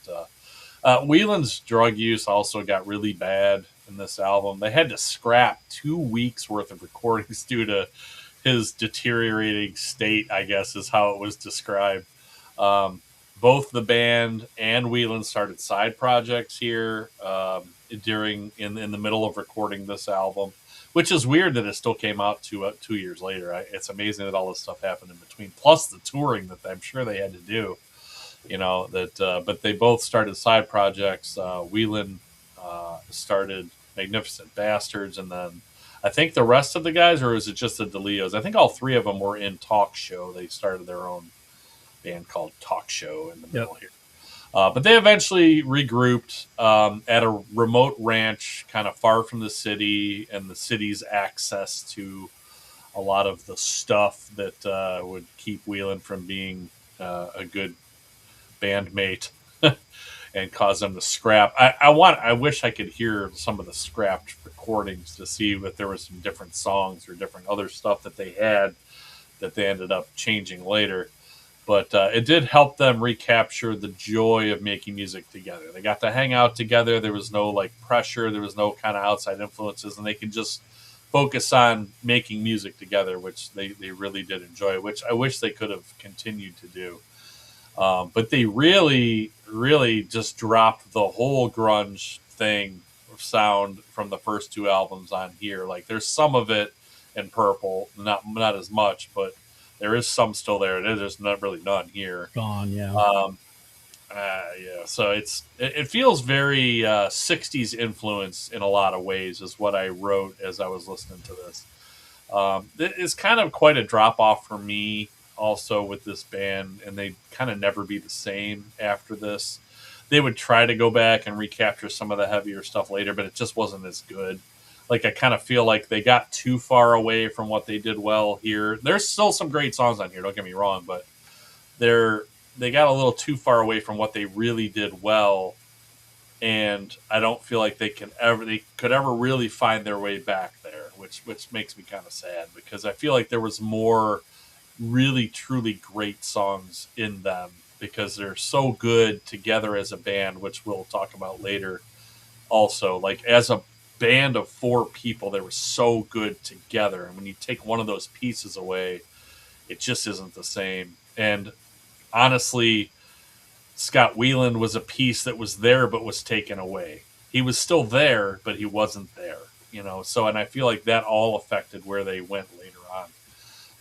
Weiland's drug use also got really bad in this album. They had to scrap 2 weeks worth of recordings due to his deteriorating state, I guess is how it was described. Both the band and Weiland started side projects here in the middle of recording this album, which is weird that it still came out 2 years later. It's amazing that all this stuff happened in between, plus the touring that I'm sure they had to do. But they both started side projects. Weiland started Magnificent Bastards, and then I think the rest of the guys, or is it just the DeLeos? I think all three of them were in Talk Show. They started their own band called Talk Show in the middle here. But they eventually regrouped at a remote ranch kind of far from the city and the city's access to a lot of the stuff that would keep Weiland from being a good bandmate and cause them to scrap. I wish I could hear some of the scrapped recordings to see if there were some different songs or different other stuff that they had that they ended up changing later. But it did help them recapture the joy of making music together. They got to hang out together. There was no pressure. There was no kind of outside influences, and they could just focus on making music together, which they really did enjoy, which I wish they could have continued to do. But they really, really just dropped the whole grunge thing sound from the first two albums on here. Like there's some of it in Purple, not as much, but there is some still there. There's not really none here. Gone, yeah. Yeah. So it feels very 60s influence in a lot of ways, is what I wrote as I was listening to this. It's kind of quite a drop off for me also with this band, and they kind of never be the same after this. They would try to go back and recapture some of the heavier stuff later, but it just wasn't as good. Like I kind of feel like they got too far away from what they did well here. There's still some great songs on here, don't get me wrong, but they got a little too far away from what they really did well, and I don't feel like they could ever really find their way back there, which makes me kind of sad, because I feel like there was more really truly great songs in them, because they're so good together as a band, which we'll talk about later. Also, like as a band of four people, they were so good together, and when you take one of those pieces away, it just isn't the same. And honestly, Scott Weiland was a piece that was there but was taken away. He was still there, but he wasn't there, so, and I feel like that all affected where they went later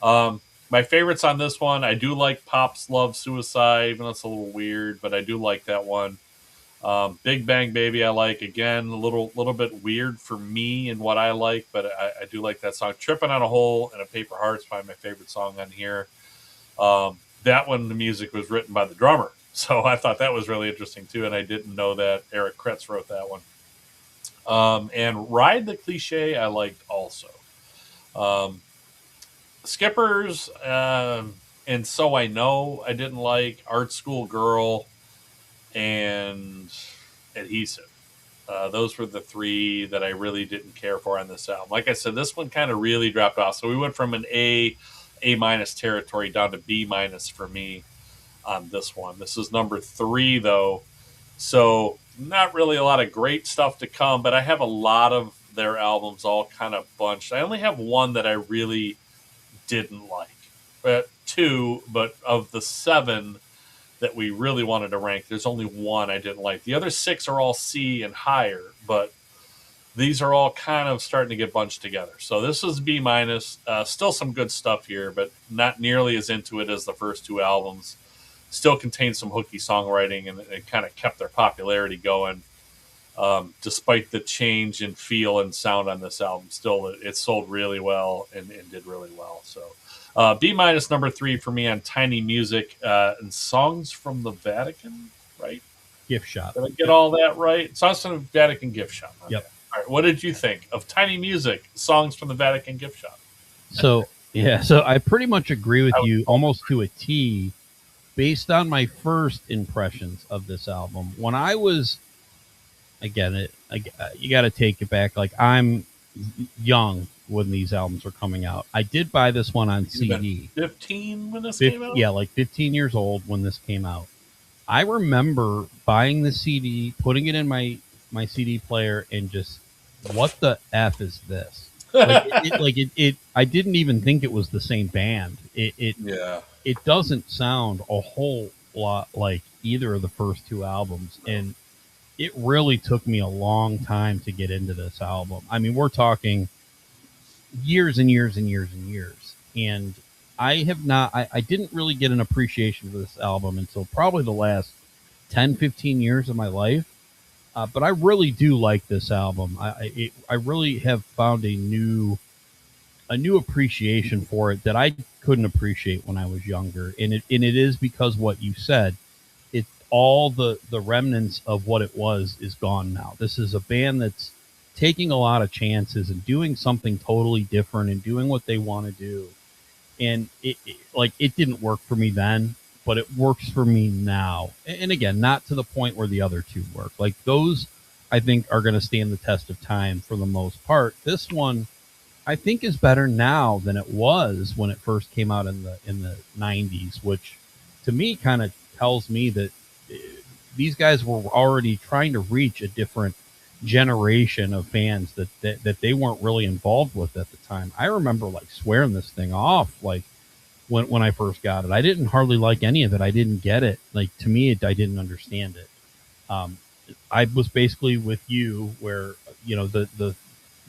on. My favorites on this one, I do like Pop's Love Suicide, even though it's a little weird, but I do like that one. Big Bang Baby I like, again, a little bit weird for me and what I like, but I do like that song. Tripping on a Hole and a Paper Heart's probably my favorite song on here. That one, the music was written by the drummer, so I thought that was really interesting too, and I didn't know that Eric Kretz wrote that one. And Ride the Cliche I liked also. Skippers and So I Know I didn't like. Art School Girl and Adhesive. Those were the three that I really didn't care for on this album. Like I said, this one kind of really dropped off. So we went from an A minus territory down to B minus for me on this one. This is number 3 though. So not really a lot of great stuff to come, but I have a lot of their albums all kind of bunched. I only have one that I really didn't like. 2, but of the 7 that we really wanted to rank, there's only one I didn't like. The other 6 are all C and higher, but these are all kind of starting to get bunched together. So this is B minus. Still some good stuff here, but not nearly as into it as the first two albums. Still contains some hooky songwriting, and it kind of kept their popularity going. Despite the change in feel and sound on this album, still it sold really well and did really well. So B minus, number 3 for me on Tiny Music, and Songs from the Vatican, right? Gift Shop. Did I get all that right? Songs from the Vatican Gift Shop. Okay. Yep. All right. What did you think of Tiny Music, Songs from the Vatican Gift Shop? So I pretty much agree with you almost to a T, based on my first impressions of this album. When I was, again, you got to take it back. Like, I'm young when these albums were coming out. I did buy this one on CD. 15 when this came out? Yeah, like 15 years old when this came out. I remember buying the CD, putting it in my CD player, and just, what the F is this? I didn't even think it was the same band. It doesn't sound a whole lot like either of the first two albums, and it really took me a long time to get into this album. I mean, we're talking years and years and years and years, and I didn't really get an appreciation for this album until probably the last 10, 15 years of my life. But I really do like this album. I really have found a new appreciation for it that I couldn't appreciate when I was younger. And it is because what you said, it all the remnants of what it was is gone now. This is a band that's taking a lot of chances and doing something totally different and doing what they want to do. And it didn't work for me then, but it works for me now. And again, not to the point where the other two work. Like, those, I think, are going to stand the test of time for the most part. This one, I think, is better now than it was when it first came out in the 90s, which to me kind of tells me that these guys were already trying to reach a different generation of fans that they weren't really involved with at the time. I remember like swearing this thing off, like when I first got it. I didn't hardly like any of it. I didn't get it. Like, to me, I didn't understand it. I was basically with you where, the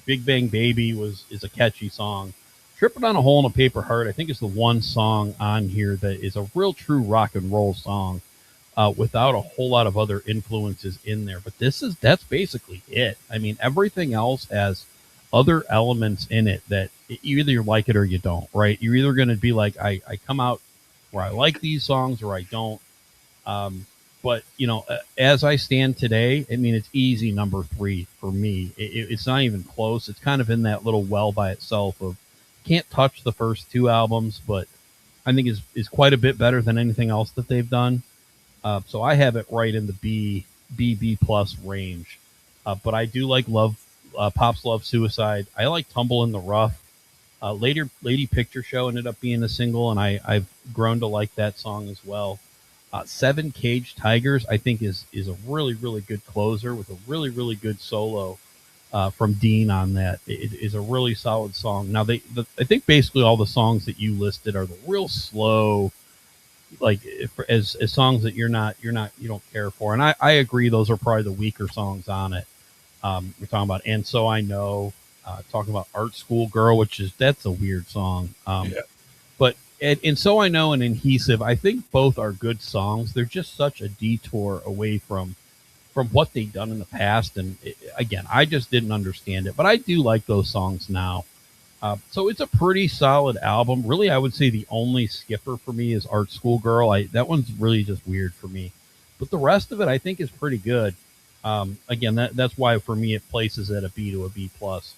Big Bang Baby is a catchy song. Tripping on a Hole in a Paper Heart, I think, is the one song on here that is a real true rock and roll song, without a whole lot of other influences in there. But that's basically it. I mean, everything else has other elements in it that you either like it or you don't, right? You're either going to be like, I come out where I like these songs or I don't. But, as I stand today, I mean, it's easy number 3 for me. It's not even close. It's kind of in that little well by itself of, can't touch the first two albums, but I think is quite a bit better than anything else that they've done. So I have it right in the B plus range. But I do like Pop's Love Suicide. I like Tumble in the Rough. Later, Lady Picture Show ended up being a single, and I've grown to like that song as well. 7 Caged Tigers, I think, is a really, really good closer with a really, really good solo from Dean on that. It is a really solid song. Now, I think basically all the songs that you listed are the real slow, like as songs that you don't care for. And I agree, those are probably the weaker songs on it. We're talking about And So I Know, talking about Art School Girl, that's a weird song. But and So I Know and Adhesive, I think both are good songs. They're just such a detour away from what they've done in the past. And again, I just didn't understand it, but I do like those songs now. So it's a pretty solid album. Really, I would say the only skipper for me is Art School Girl. That one's really just weird for me. But the rest of it, I think, is pretty good. Again, that's why for me it places at a B to a B plus.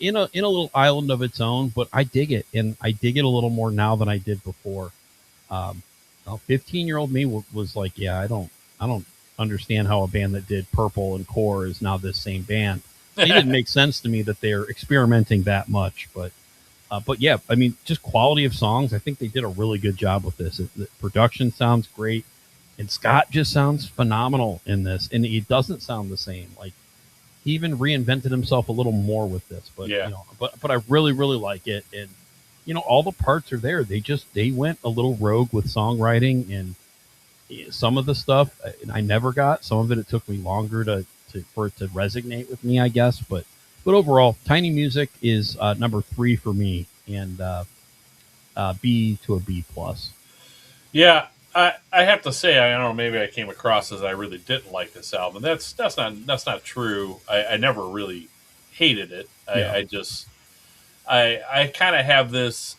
In a little island of its own, but I dig it, and I dig it a little more now than I did before. 15-year-old me was like, yeah, I don't understand how a band that did Purple and Core is now this same band. It didn't make sense to me that they're experimenting that much, but yeah, I mean, just quality of songs. I think they did a really good job with this. The production sounds great, and Scott just sounds phenomenal in this, and he doesn't sound the same. Like, he even reinvented himself a little more with this, but yeah. But I really, really like it, and all the parts are there. They went a little rogue with songwriting, and some of the stuff I never got. Some of it took me longer to for it to resonate with me, I guess. But overall, Tiny Music is number 3 for me, and B to a B plus. Yeah, I have to say, I don't know, maybe I came across as I really didn't like this album. That's not true. I never really hated it. Yeah. I just I kind of have this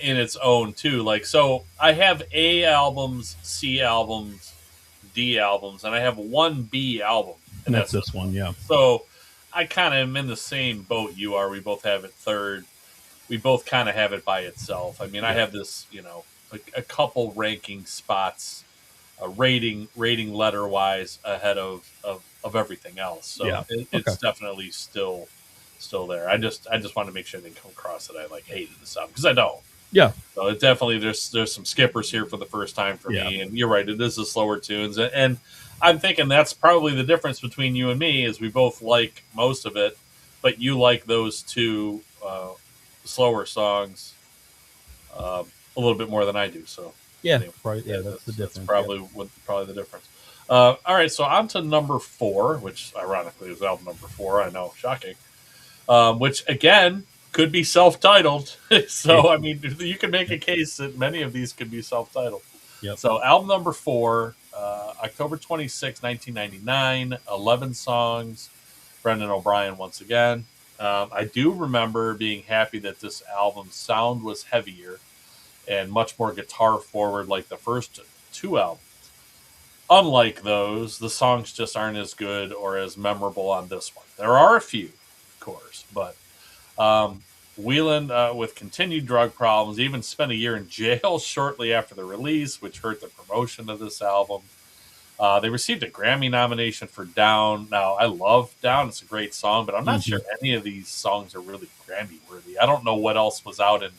in its own too. Like, so I have A albums, C albums, D albums, and I have one B album, And that's this one. Yeah. So I kind of am in the same boat you are. We both have it third. We both kind of have it by itself. I mean, I have this, a couple ranking spots, rating letter wise ahead of everything else. So Yeah. it's definitely still there. I just want to make sure I didn't come across that I like hated this album, because I don't. Yeah. So it definitely, there's some skippers here for the first time for me, and you're right, it is the slower tunes, and I'm thinking that's probably the difference between you and me, is we both like most of it, but you like those two slower songs a little bit more than I do. So yeah, anyway, right. Yeah, that's the difference. That's probably the difference. All right, so on to number 4, which ironically is album number 4. I know, shocking. Which again could be self-titled. So I mean, you can make a case that many of these could be self-titled. Yep. So album number 4, October 26, 1999, 11 songs. Brendan O'Brien once again. I do remember being happy that this album's sound was heavier and much more guitar forward, like the first 2 albums. Unlike those, the songs just aren't as good or as memorable on this one. There are a few, of course, but Weiland, with continued drug problems, even spent a year in jail shortly after the release, which hurt the promotion of this album. They received a Grammy nomination for Down. Now, I love Down. It's a great song, but I'm not sure any of these songs are really Grammy worthy. I don't know what else was out in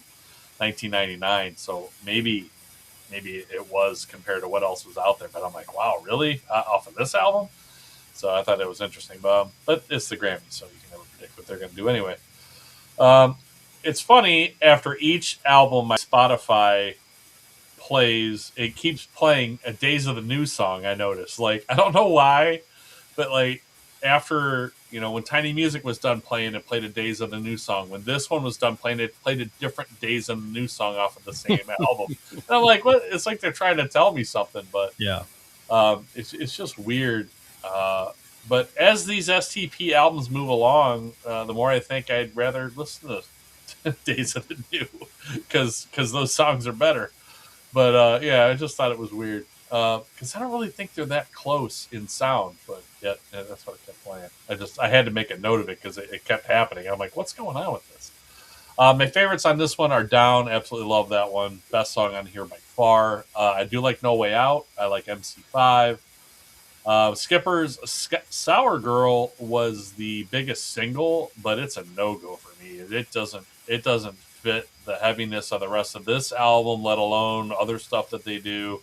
1999, so maybe it was compared to what else was out there, but I'm like, wow, really? Off of this album? So I thought it was interesting. But it's the Grammys, so you can never predict what they're going to do anyway. It's funny, after each album my Spotify plays, it keeps playing a Days of the New song, I noticed. Like, I don't know why, but like after, when Tiny Music was done playing, it played a Days of the New song. When this one was done playing, it played a different Days of the New song off of the same album. And I'm like, what? It's like they're trying to tell me something, but yeah, it's just weird. But as these STP albums move along, the more I think I'd rather listen to Days of the New, because those songs are better. But yeah, I just thought it was weird, because I don't really think they're that close in sound. But yeah, that's what I kept playing. I had to make a note of it because it kept happening. I'm like, what's going on with this? My favorites on this one are Down. Absolutely love that one. Best song on here by far. I do like No Way Out. I like MC5. Skipper's Sour Girl was the biggest single, but it's a no-go for me. It doesn't fit the heaviness of the rest of this album, let alone other stuff that they do.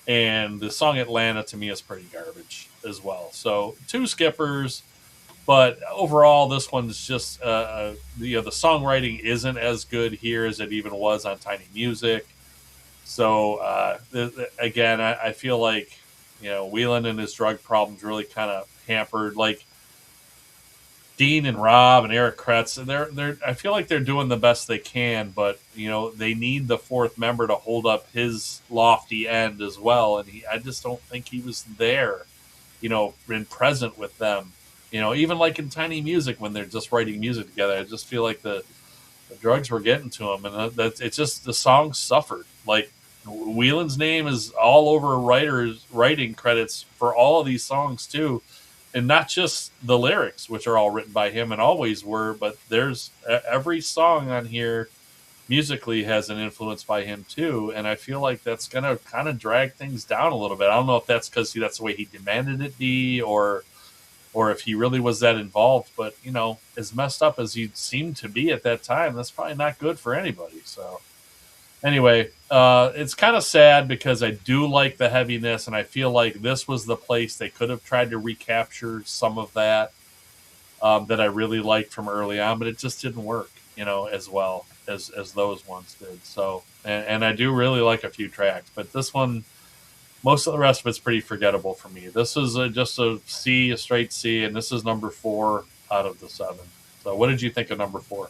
And the song Atlanta to me is pretty garbage as well. So 2 skippers, but overall this one's just the songwriting isn't as good here as it even was on Tiny Music. So again, I feel like Weiland and his drug problems really kind of hampered, like Dean and Rob and Eric Kretz, and I feel like they're doing the best they can, but they need the 4th member to hold up his lofty end as well, and I just don't think he was there, and present with them, even like in Tiny Music when they're just writing music together. I just feel like the drugs were getting to him, and it's just the songs suffered. Like Weiland's name is all over writing credits for all of these songs too. And not just the lyrics, which are all written by him and always were, but there's every song on here musically has an influence by him too. And I feel like that's going to kind of drag things down a little bit. I don't know if that's because that's the way he demanded it be, or if he really was that involved. But, as messed up as he seemed to be at that time, that's probably not good for anybody. So anyway, it's kind of sad because I do like the heaviness, and I feel like this was the place they could have tried to recapture some of that that I really liked from early on, but it just didn't work, as well as those ones did. So, and I do really like a few tracks, but this one most of the rest of it's pretty forgettable for me. This is just a C, a straight C, and this is number 4 out of the 7. So, what did you think of number 4?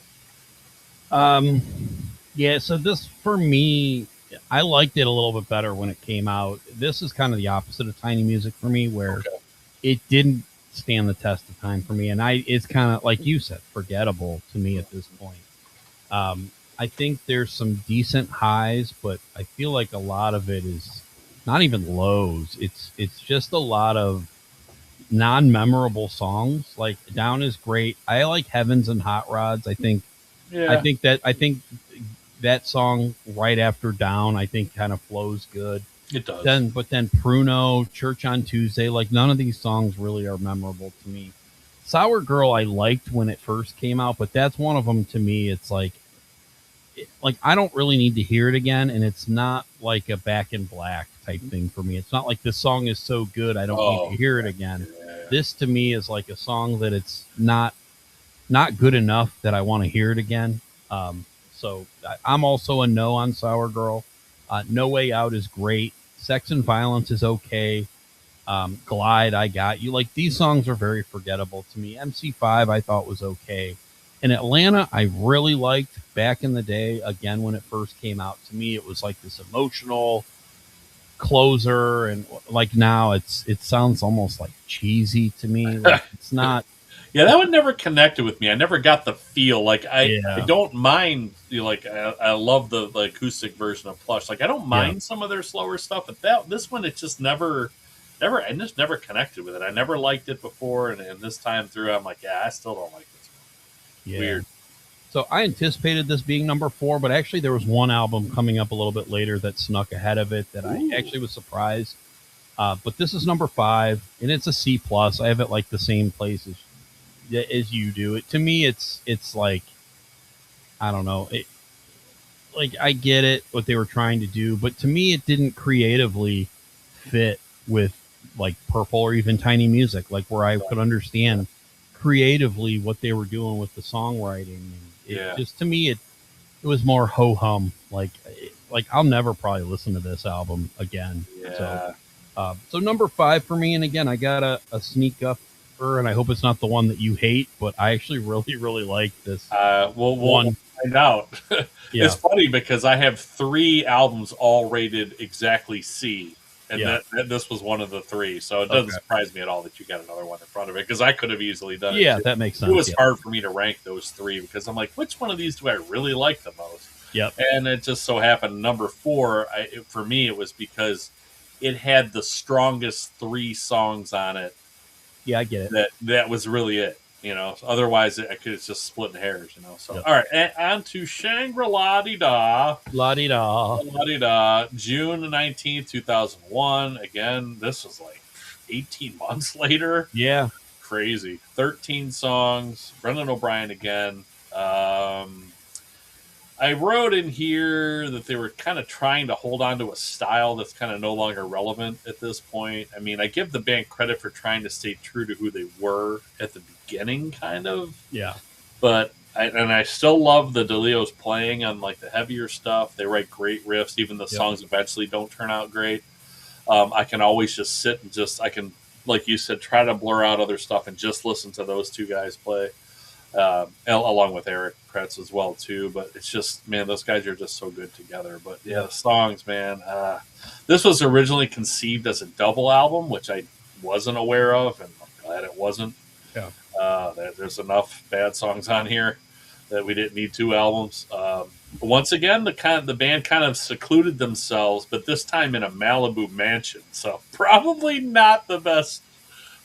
Yeah, so this for me, I liked it a little bit better when it came out. This is kind of the opposite of Tiny Music for me, where it didn't stand the test of time for me, and it's kind of like you said, forgettable to me at this point. I think there's some decent highs, but I feel like a lot of it is not even lows. It's just a lot of non-memorable songs. Like Down is great. I like Heavens and Hot Rods. I think that song right after Down, I think kind of flows good. It does. But then Pruno, Church on Tuesday, like none of these songs really are memorable to me. Sour Girl, I liked when it first came out, but that's one of them to me. It's like I don't really need to hear it again, and it's not like a Back in Black type thing for me. It's not like this song is so good I don't need to hear it again. Yeah. This to me is like a song that it's not good enough that I want to hear it again. So I'm also a no on Sour Girl. No Way Out is great. Sex and Violence is okay. Glide, I Got You. Like, these songs are very forgettable to me. MC5 I thought was okay. And Atlanta I really liked back in the day. Again, when it first came out, to me it was like this emotional closer, and like now it sounds almost like cheesy to me. Like, it's not. Yeah, that one never connected with me. I never got the feel. Like I don't mind. Like I love the acoustic version of Plush. Like I don't mind some of their slower stuff, but this one it just never, I just never connected with it. I never liked it before, and this time through, I'm like, I still don't like this one. Yeah. Weird. So I anticipated this being number 4, but actually there was one album coming up a little bit later that snuck ahead of it that I actually was surprised. But this is number 5, and it's a C plus. I have it like the same place as you do. It to me, it's like, I don't know. Like I get it what they were trying to do, but to me, it didn't creatively fit with like Purple or even Tiny Music, like where I could understand creatively what they were doing with the songwriting. And just to me, it was more ho hum. Like I'll never probably listen to this album again. Yeah. So number 5 for me, and again, I got a sneak up. And I hope it's not the one that you hate, but I actually really, really like this. We'll find out. It's funny because I have 3 albums all rated exactly C, and this was one of the 3. So it doesn't surprise me at all that you got another one in front of it, because I could have easily done it. Yeah, that makes sense. It was hard for me to rank those 3 because I'm like, which one of these do I really like the most? Yep. And it just so happened number 4, for me, it was because it had the strongest 3 songs on it. Yeah, I get it. That was really it, Otherwise, I could have just split in hairs, So, all right, on to Shangri-La-Di-Da. La-Di-Da. June 19th, 2001. Again, this was like 18 months later. Yeah. Crazy. 13 songs. Brendan O'Brien again. I wrote in here that they were kind of trying to hold on to a style that's kind of no longer relevant at this point. I mean, I give the band credit for trying to stay true to who they were at the beginning, kind of. Yeah. But I still love the DeLeo's playing on like the heavier stuff. They write great riffs, even the songs eventually don't turn out great. I can always just sit and I can, like you said, try to blur out other stuff and just listen to those 2 guys play. Along with Eric Kretz as well too, but it's just, man, those guys are just so good together. But the songs, man, this was originally conceived as a double album, which I wasn't aware of, and I'm glad it wasn't. There's enough bad songs on here that we didn't need 2 albums. But once again, the band kind of secluded themselves, but this time in a Malibu mansion, so probably not the best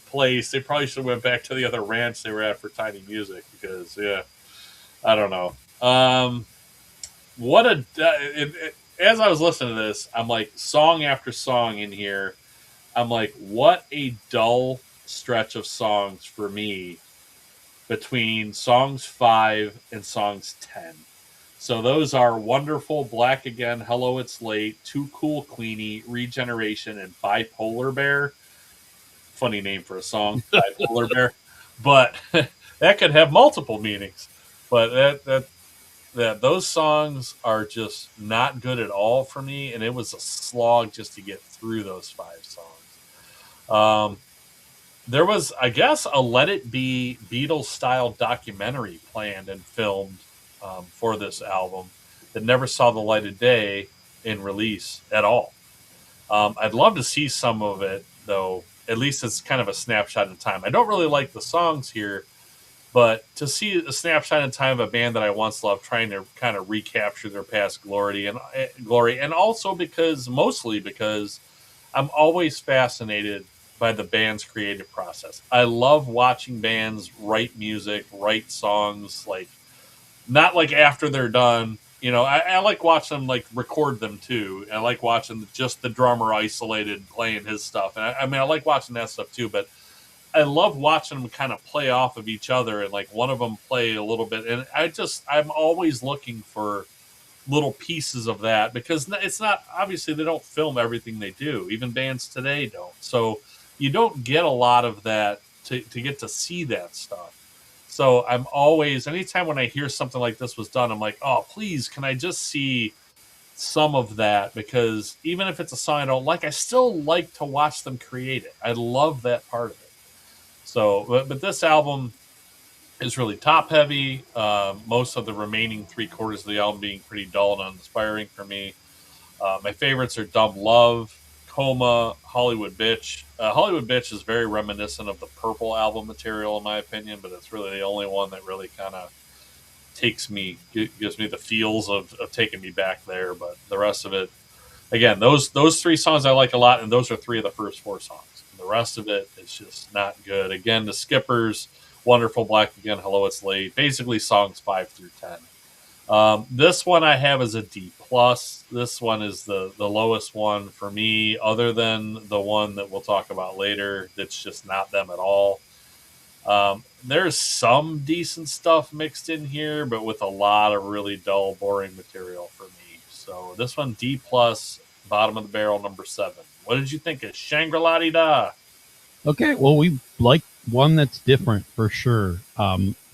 place. They probably should have went back to the other ranch they were at for Tiny Music, because I don't know. As I was listening to this, I'm like, song after song in here, I'm like, what a dull stretch of songs for me between songs 5 and songs 10. So those are Wonderful, Black Again, Hello It's Late, Too Cool Queenie, Regeneration, and Bipolar Bear. Funny name for a song, Bipolar Bear, but that could have multiple meanings. But that those songs are just not good at all for me, and it was a slog just to get through those 5 songs. There was, I guess, a Let It Be Beatles style documentary planned and filmed for this album that never saw the light of day in release at all. I'd love to see some of it, though. At least it's kind of a snapshot in time. I don't really like the songs here, but to see a snapshot in time of a band that I once loved, trying to kind of recapture their past glory, and also mostly because I'm always fascinated by the band's creative process. I love watching bands write music, write songs, like not like after they're done. I like watching them like record them too. I like watching just the drummer isolated playing his stuff, and I like watching that stuff too. But I love watching them kind of play off of each other, and like one of them play a little bit. And I'm always looking for little pieces of that, because it's not, obviously they don't film everything they do. Even bands today don't. So you don't get a lot of that to get to see that stuff. So I'm always, anytime when I hear something like this was done, I'm like, oh, please, can I just see some of that? Because even if it's a song I don't like, I still like to watch them create it. I love that part of it. So, but this album is really top heavy. Most of the remaining 3/4 of the album being pretty dull and uninspiring for me. My favorites are Dumb Love, Coma, Hollywood Bitch. Hollywood Bitch is very reminiscent of the Purple album material, in my opinion, but it's really the only one that really kind of gives me the feels of taking me back there. But the rest of it, again, those 3 songs I like a lot, and those are 3 of the first 4 songs. The rest of it is just not good. Again, the Skippers, Wonderful Black Again, Hello It's Late, basically songs 5 through 10. This one I have as a D+. This one is the lowest one for me, other than the one that we'll talk about later that's just not them at all. There's some decent stuff mixed in here, but with a lot of really dull, boring material for me. So this one, D+, bottom of the barrel, number 7. What did you think of Shangri-La-Di-Da? Okay, well, we like one that's different for sure.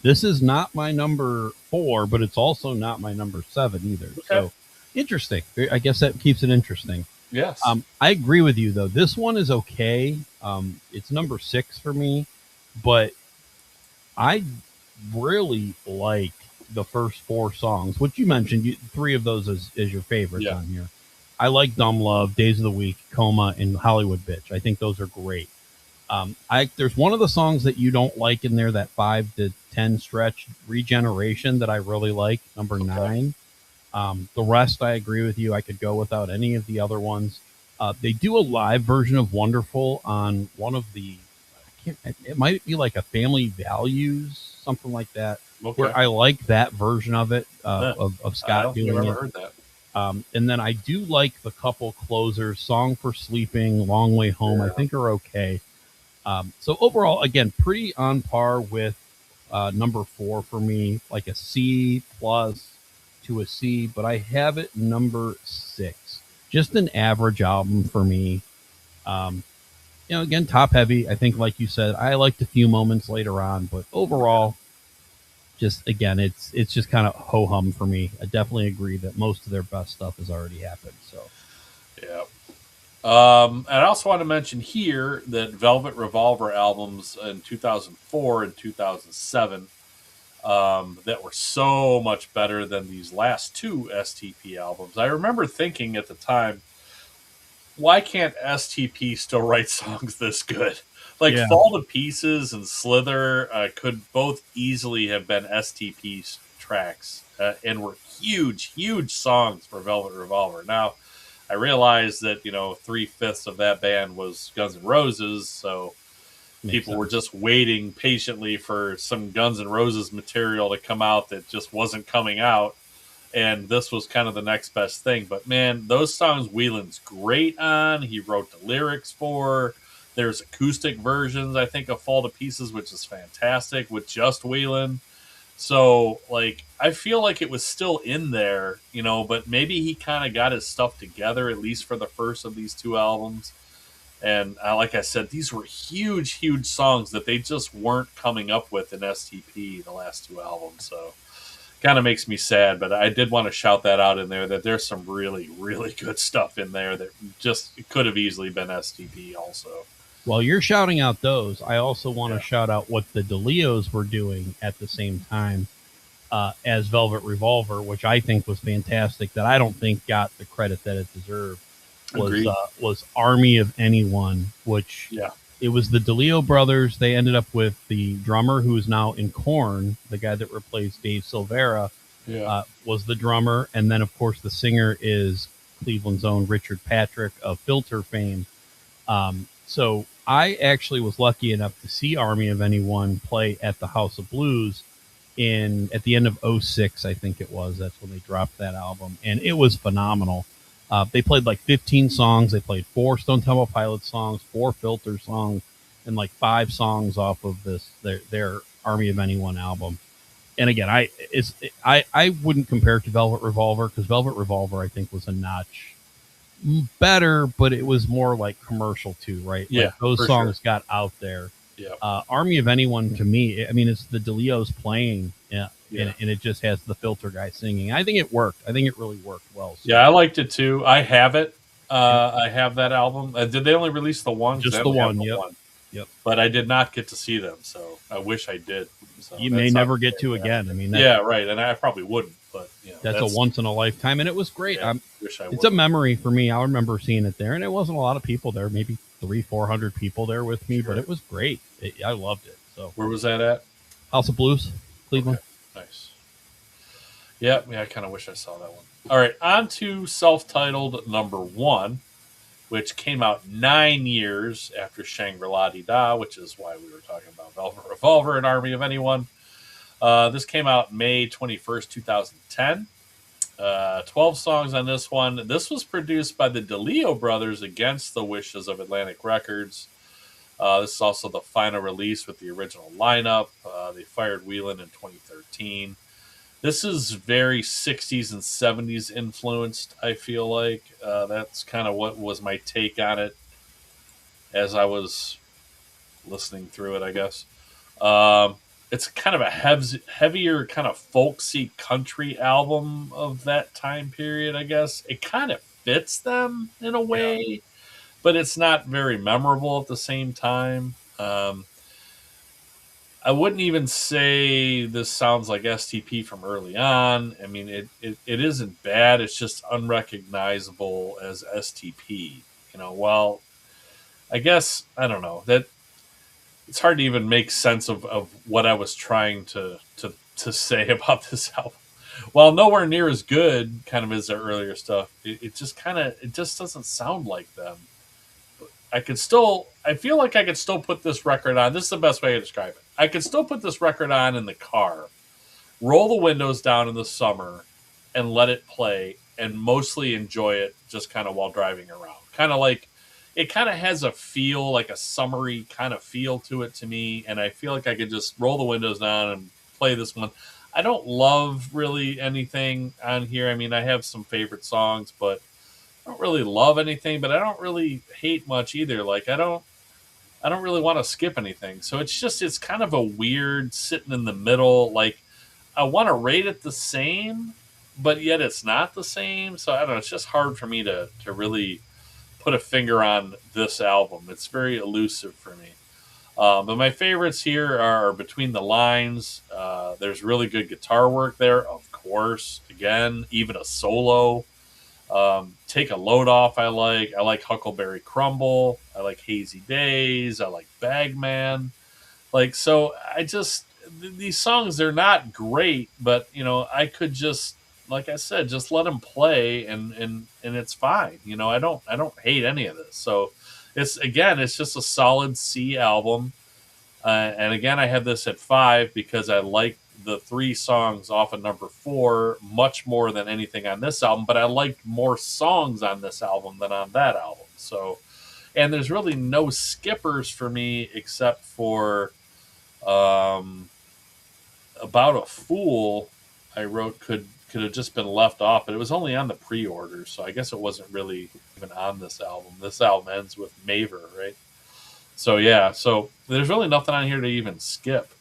This is not my number 4, but it's also not my number 7 either. Okay. So interesting. I guess that keeps it interesting. Yes. I agree with you, though. This one is okay. It's number 6 for me, but I really like the first 4 songs, which you mentioned. 3 of those is your favorites on here. I like Dumb Love, Days of the Week, Coma, and Hollywood Bitch. I think those are great. There's one of the songs that you don't like in there, that 5 to 10 stretch, Regeneration, that I really like, number 9. The rest, I agree with you. I could go without any of the other ones. They do a live version of Wonderful on one of the, it might be like a Family Values, something like that, where I like that version of it, of Scott doing it. I've never heard that. And then I do like the couple closers, Song for Sleeping, Long Way Home, I think are okay. So overall, again, pretty on par with number 4 for me, like a C+ to a C, but I have it number 6. Just an average album for me. Again, top heavy. I think, like you said, I liked a few moments later on, but overall, just again, it's just kind of ho-hum for me. I definitely agree that most of their best stuff has already happened. So, yeah. And I also want to mention here that Velvet Revolver albums in 2004 and 2007 that were so much better than these last 2 STP albums. I remember thinking at the time, why can't STP still write songs this good? Like Fall to Pieces and Slither could both easily have been STP tracks and were huge, huge songs for Velvet Revolver. Now, I realized that, 3/5 of that band was Guns N' Roses, so people were just waiting patiently for some Guns N' Roses material to come out that just wasn't coming out, and this was kind of the next best thing. But man, those songs Weiland's great on. He wrote the lyrics for. There's acoustic versions, I think, of Fall to Pieces, which is fantastic, with just Weiland. So, I feel like it was still in there, but maybe he kind of got his stuff together, at least for the first of these 2 albums. And like I said, these were huge, huge songs that they just weren't coming up with in STP, the last 2 albums. So, kind of makes me sad, but I did want to shout that out in there, that there's some really, really good stuff in there that just could have easily been STP also. While you're shouting out those, I also want to shout out what the DeLeos were doing at the same time as Velvet Revolver, which I think was fantastic, that I don't think got the credit that it deserved, was Army of Anyone, which it was the DeLeo brothers. They ended up with the drummer who is now in Korn, the guy that replaced Dave Silvera, was the drummer. And then, of course, the singer is Cleveland's own Richard Patrick of Filter fame. So I actually was lucky enough to see Army of Anyone play at the House of Blues at the end of 2006, I think it was. That's when they dropped that album, and it was phenomenal. They played like 15 songs. They played 4 Stone Temple Pilots songs, 4 Filter songs, and like 5 songs off of their Army of Anyone album. And again, I wouldn't compare it to Velvet Revolver, because Velvet Revolver, I think, was a notch better, but it was more like commercial too, right? Yeah, like those songs got out there. Yeah. Army of Anyone, to me, I mean, it's the DeLeos playing, and it just has the Filter guy singing. I think it worked. I think it really worked well. So. Yeah, I liked it too. I have it. I have that album. Did they only release the one? Just the one. Yep. But I did not get to see them, so I wish I did. So you may never get to again. I mean, right, and I probably wouldn't. But that's a once in a lifetime, and it was great. Yeah, it's a memory for me. I remember seeing it there, and it wasn't a lot of people there, maybe 300-400 people there with me, but it was great. I loved it. So where was that at? House of Blues, Cleveland. Okay. Nice. Yeah, I kind of wish I saw that one. All right, on to self-titled number 1, which came out 9 years after Shangri-La-Dee-Da, which is why we were talking about Velvet Revolver and Army of Anyone. This came out May 21st, 2010. 12 songs on this one. This was produced by the DeLeo brothers against the wishes of Atlantic Records. This is also the final release with the original lineup. They fired Weiland in 2013. This is very 60s and 70s influenced, I feel like. That's kind of what was my take on it as I was listening through it, I guess. It's kind of a heavier, kind of folksy country album of that time period, I guess. It kind of fits them in a way, but it's not very memorable at the same time. I wouldn't even say this sounds like STP from early on. I mean, it isn't bad. It's just unrecognizable as STP. Well, I guess, I don't know, that it's hard to even make sense of what I was trying to say about this album. While nowhere near as good kind of as their earlier stuff, it just doesn't sound like them. I feel like I could still put this record on. This is the best way to describe it. I could still put this record on in the car, roll the windows down in the summer, and let it play, and mostly enjoy it just kind of while driving around. Kind of like, it kind of has a feel, like a summery kind of feel to it to me, and I feel like I could just roll the windows down and play this one. I don't love really anything on here. I mean, I have some favorite songs, but I don't really love anything, but I don't really hate much either. Like, I don't really want to skip anything. So it's kind of a weird sitting in the middle. Like, I want to rate it the same, but yet it's not the same. So I don't know. It's just hard for me to really put a finger on this album. It's very elusive for me. But my favorites here are Between the Lines. There's really good guitar work there, of course. Again, even a solo. Take a Load Off I like Huckleberry Crumble. I like Hazy Days. I like Bagman. So these songs, they're not great, but, I could just, like I said, just let them play and it's fine. I don't hate any of this. So it's just a solid C album. And again, I have this at 5 because I like the 3 songs off of number 4 much more than anything on this album, but I liked more songs on this album than on that album. So, and there's really no skippers for me except for About a Fool. I wrote could have just been left off, but it was only on the pre-order, so I guess it wasn't really even on this album. This album ends with Maver, right? So yeah, so there's really nothing on here to even skip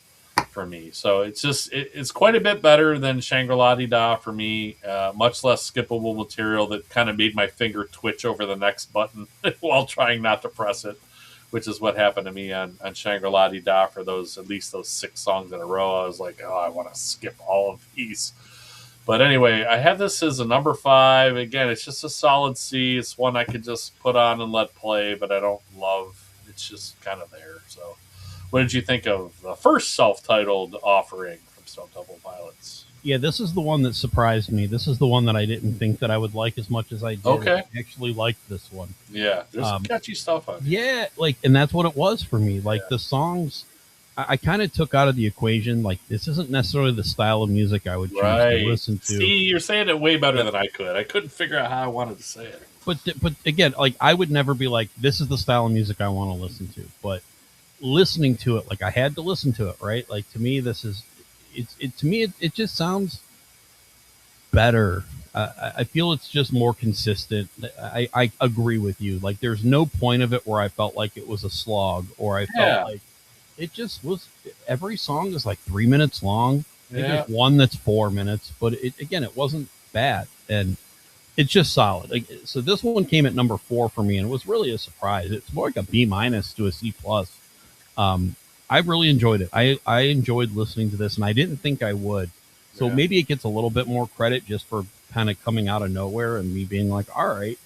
for me. So it's quite a bit better than Shangri-La-Di-Da for me. Much less skippable material that kind of made my finger twitch over the next button while trying not to press it, which is what happened to me on Shangri-La-Di-Da for at least those 6 songs in a row. I was like, oh, I want to skip all of these. But anyway, I have this as a number 5. Again, it's just a solid C. It's one I could just put on and let play, but I don't love. It's just kind of there. So, what did you think of the first self-titled offering from Stone Temple Pilots? Yeah, this is the one that surprised me. This is the one that I didn't think that I would like as much as I did. Okay. I actually liked this one. Yeah, there's some catchy stuff on it. Yeah, and that's what it was for me. The songs, I kind of took out of the equation. This isn't necessarily the style of music I would choose to listen to. See, you're saying it way better than I could. I couldn't figure out how I wanted to say it. But again, I would never be like, this is the style of music I want to listen to. But listening to it, I had to listen to it, right? To me, this is, it just sounds better. I feel it's just more consistent. I agree with you. There's no point of it where I felt like it was a slog, or I felt like it just was. Every song is 3 minutes long. There's one that's 4 minutes, but it wasn't bad, and it's just solid. So this one came at number 4 for me, and it was really a surprise. It's more like a B- to a C+. I really enjoyed it. I enjoyed listening to this, and I didn't think I would. So maybe it gets a little bit more credit just for kind of coming out of nowhere and me being like, all right.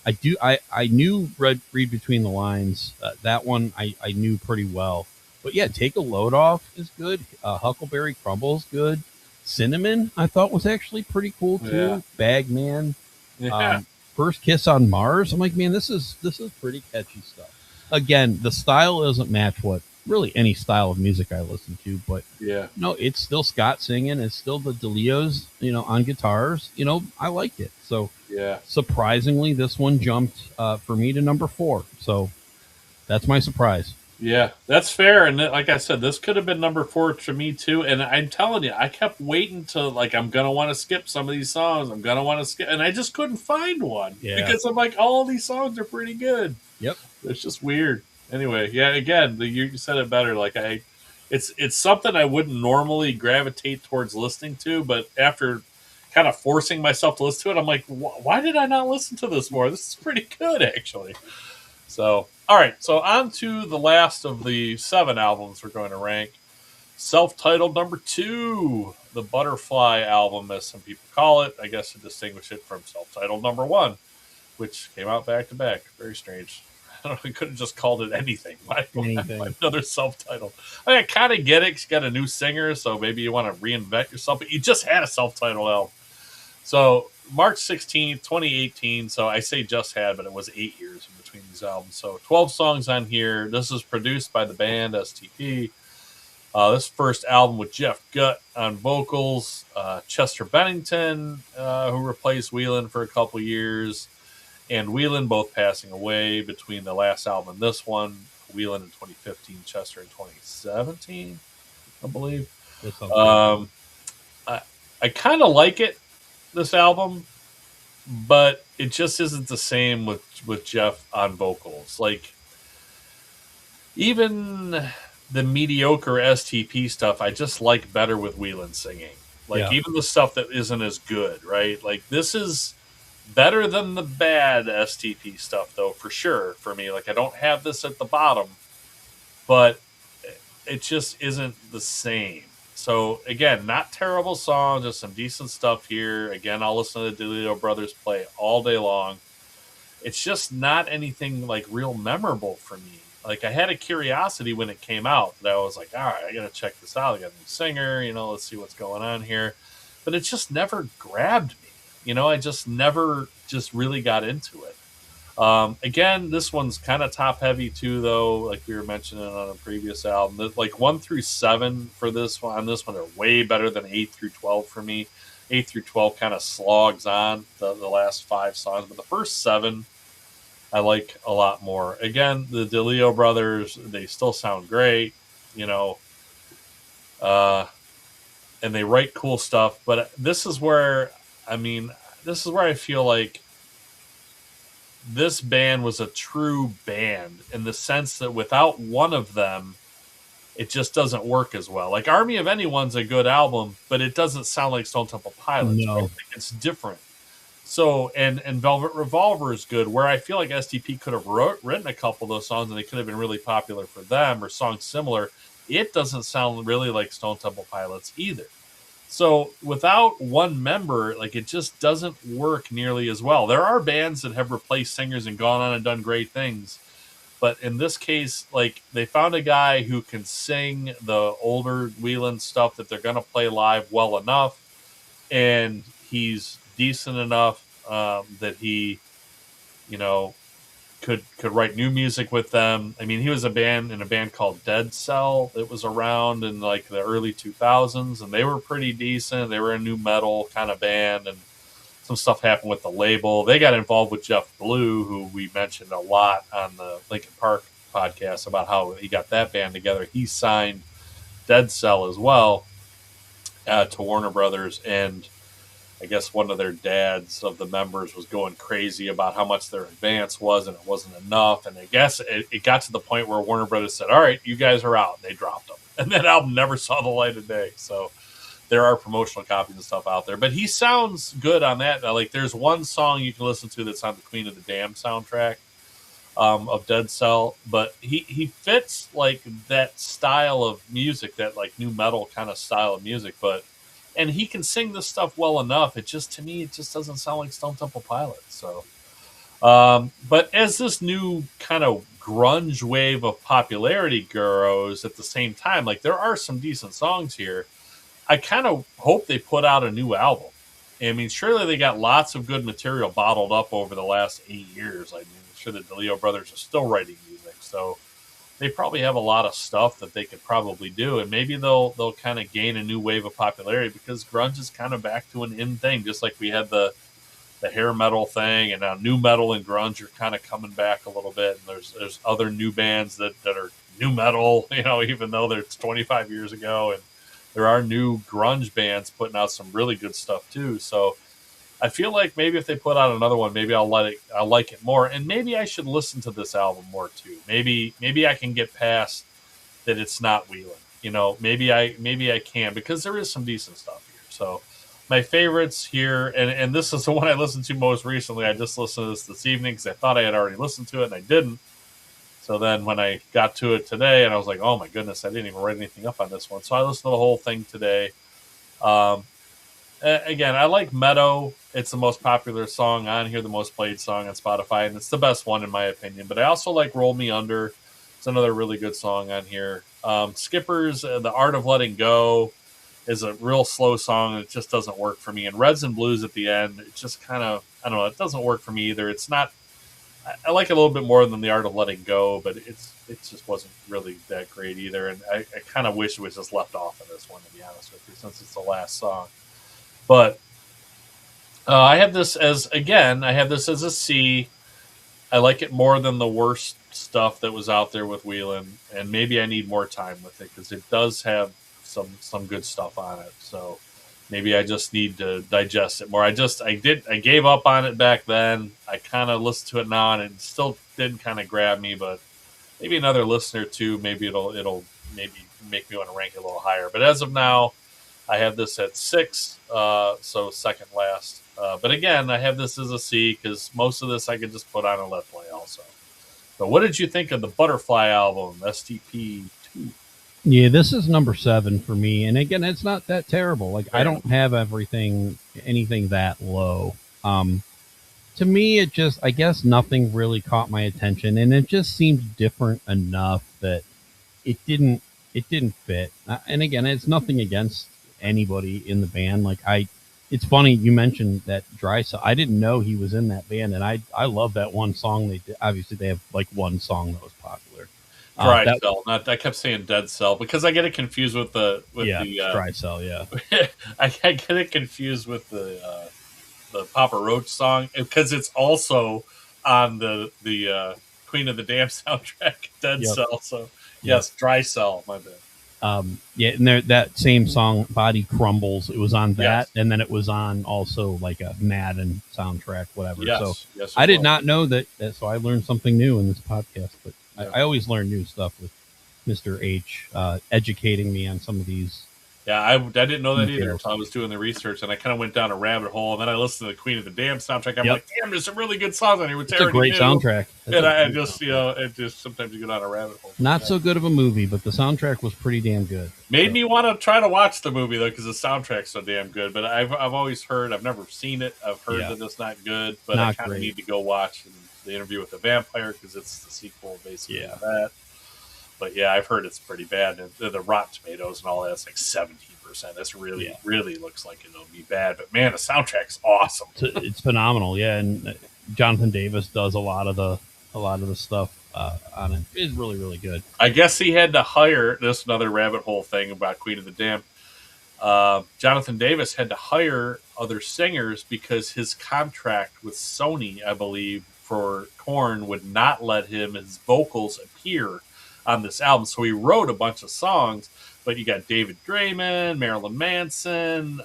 I knew Read Between the Lines. That one I knew pretty well. But yeah, Take a Load Off is good. Huckleberry Crumble is good. Cinnamon I thought was actually pretty cool too. Yeah. Bagman. Yeah. First Kiss on Mars. I'm like, man, this is pretty catchy stuff. Again, the style doesn't match what really any style of music I listen to, but no, it's still Scott singing. It's still the DeLeos, on guitars. I liked it. So surprisingly, this one jumped for me to number 4. So that's my surprise. Yeah, that's fair. And like I said, this could have been number 4 to me too. And I'm telling you, I kept waiting to I'm going to want to skip some of these songs. I'm going to want to skip. And I just couldn't find one because I'm like, all these songs are pretty good. Yep. It's just weird. Anyway, again, you said it better. It's something I wouldn't normally gravitate towards listening to, but after kind of forcing myself to listen to it, I'm like, why did I not listen to this more? This is pretty good, actually. So, all right. So on to the last of the 7 albums we're going to rank. Self-titled number 2, the Butterfly album, as some people call it. I guess to distinguish it from self-titled number 1, which came out back to back. Very strange. I don't know, we could have just called it anything. Another self-titled. I kind of get it. She's got a new singer, so maybe you want to reinvent yourself. But you just had a self-titled album. So March 16th, 2018. So I say just had, but it was 8 years in between these albums. So 12 songs on here. This is produced by the band STP. This first album with Jeff Gutt on vocals. Chester Bennington, who replaced Weiland for a couple years, and Weiland both passing away between the last album and this one. Weiland in 2015, Chester in 2017, I believe. I kind of like it, this album, but it just isn't the same with Jeff on vocals. Even the mediocre STP stuff, I just like better with Weiland singing. Even the stuff that isn't as good, right? This is better than the bad STP stuff, though, for sure, for me. I don't have this at the bottom, but it just isn't the same. So, again, not terrible songs, just some decent stuff here. Again, I'll listen to the DeLeo brothers play all day long. It's just not anything, real memorable for me. I had a curiosity when it came out that I was like, all right, I got to check this out. I got a new singer, let's see what's going on here. But it just never grabbed me. I just never really got into it. Again, this one's kind of top heavy too, though. Like we were mentioning on a previous album, 1 through 7 for this one. On this one, are way better than 8 through 12 for me. 8 through 12 kind of slogs on the last 5 songs, but the first 7 I like a lot more. Again, the DeLeo brothers, they still sound great, and they write cool stuff. But this is where I feel like this band was a true band in the sense that without one of them, it just doesn't work as well. Like Army of Anyone's a good album, but it doesn't sound like Stone Temple Pilots. No. Right? Like it's different. So and Velvet Revolver is good, where I feel like STP could have written a couple of those songs and they could have been really popular for them, or songs similar. It doesn't sound really like Stone Temple Pilots either. So without one member, like it just doesn't work nearly as well. There are bands that have replaced singers and gone on and done great things. But in this case, like they found a guy who can sing the older Weiland stuff that they're going to play live well enough. And he's decent enough that he, could write new music with them. I mean, he was in a band called Dead Cell that was around in like the early 2000s, and they were pretty decent. They were a new metal kind of band, and some stuff happened with the label. They got involved with Jeff Blue, who we mentioned a lot on the Linkin Park podcast about how he got that band together. He signed Dead Cell as well to Warner Brothers, and I guess one of their dads of the members was going crazy about how much their advance was, and it wasn't enough. And I guess it got to the point where Warner Brothers said, all right, you guys are out. And they dropped them. And that album never saw the light of day. So there are promotional copies and stuff out there. But he sounds good on that. Like there's one song you can listen to that's on the Queen of the Damned soundtrack of Dead Cell. But he fits like that style of music, that like new metal kind of style of music. And he can sing this stuff well enough. It just, to me, it just doesn't sound like Stone Temple Pilots. So, but as this new kind of grunge wave of popularity grows at the same time, like there are some decent songs here. I kind of hope they put out a new album. I mean, surely they got lots of good material bottled up over the last 8 years. I mean, I'm sure the DeLeo brothers are still writing music. So they probably have a lot of stuff that they could probably do, and maybe they'll kind of gain a new wave of popularity, because grunge is kind of back to an in thing, just like we had the hair metal thing, and now new metal and grunge are kind of coming back a little bit. And there's other new bands that are new metal, even though it's 25 years ago, and there are new grunge bands putting out some really good stuff too. So I feel like maybe if they put out another one, maybe I'll like it more, and maybe I should listen to this album more too. Maybe I can get past that it's not Weiland. Maybe I can, because there is some decent stuff here. So my favorites here, and this is the one I listened to most recently. I just listened to this evening because I thought I had already listened to it, and I didn't. So then when I got to it today, and I was like, oh my goodness, I didn't even write anything up on this one. So I listened to the whole thing today. Again, I like Meadow. It's the most popular song on here, the most played song on Spotify, and it's the best one in my opinion. But I also like Roll Me Under. It's another really good song on here. Skipper's The Art of Letting Go is a real slow song, and it just doesn't work for me. And Reds and Blues at the end, it just kind of, I don't know, it doesn't work for me either. It's not, I like it a little bit more than The Art of Letting Go, but it just wasn't really that great either. And I kind of wish it was just left off of this one, to be honest with you, since it's the last song. But I have this as a C. I like it more than the worst stuff that was out there with Weiland, and maybe I need more time with it, because it does have some good stuff on it. So maybe I just need to digest it more. I gave up on it back then. I kind of listened to it now, and it still didn't kind of grab me. But maybe another listener too. Maybe it'll maybe make me want to rank it a little higher. But as of now, I have this at 6, so second last. But again, I have this as a C, because most of this I could just put on a Let Play also. But what did you think of the Butterfly album, STP 2? Yeah, this is number 7 for me. And again, it's not that terrible. Like, I don't have anything that low. To me, it just, I guess nothing really caught my attention, and it just seemed different enough that it didn't fit. And again, it's nothing against anybody in the band. Like, it's funny you mentioned that Dry Cell. I didn't know he was in that band, and I love that one song they did. Obviously, they have like one song that was popular. Dry Cell. I kept saying Dead Cell because I get it confused with the Dry Cell. Yeah, I get it confused with the Papa Roach song, because it's also on the Queen of the Damned soundtrack, Dead Cell. So yes, Dry Cell. My bad. And that same song, Body Crumbles, it was on that, and then it was on also like a Madden soundtrack, whatever. Yes, I did not know that, so I learned something new in this podcast. But I always learn new stuff with Mr. H, educating me on some of these. Yeah, I didn't know that either details. until I was doing the research, and I kind of went down a rabbit hole, and then I listened to the Queen of the Damned soundtrack. I'm Yep. like, damn, there's some really good songs on here, which It's I a already great knew. soundtrack. It's And a I great just, soundtrack. it just sometimes you go down a rabbit hole. Not so good of a movie, but the soundtrack was pretty damn good. Made me want to try to watch the movie though, because the soundtrack's so damn good. But I've always heard, I've never seen it. I've heard that it's not good, but I Not kind of great. need to go watch the Interview with the Vampire because it's the sequel basically to that. But yeah, I've heard it's pretty bad. And the Rotten Tomatoes and all that's like 17%. This really looks like it'll be bad. But man, the soundtrack's awesome. It's phenomenal, yeah. And Jonathan Davis does a lot of the stuff on it. It's really, really good. I guess he had to hire this another rabbit hole thing about Queen of the Damned. Jonathan Davis had to hire other singers because his contract with Sony, I believe, for Korn would not let his vocals appear on this album. So he wrote a bunch of songs, but you got David Draymond, Marilyn Manson,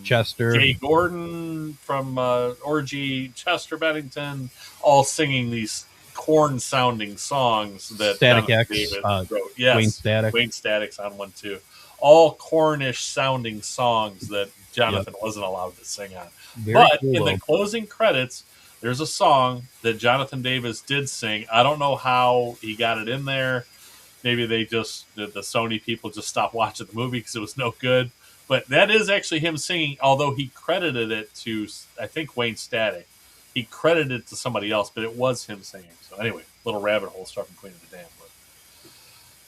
Chester, Jay Gordon from Orgy, Chester Bennington, all singing these Korn-sounding songs that Static Jonathan X Davis wrote. Yes, Wayne Static's on one too. All Kornish sounding songs that Jonathan wasn't allowed to sing on. But in the closing credits, there's a song that Jonathan Davis did sing. I don't know how he got it in there. Maybe the Sony people just stopped watching the movie because it was no good. But that is actually him singing, although he credited it to, I think, Wayne Static. He credited it to somebody else, but it was him singing. So anyway, little rabbit hole stuff from Queen of the Damned. But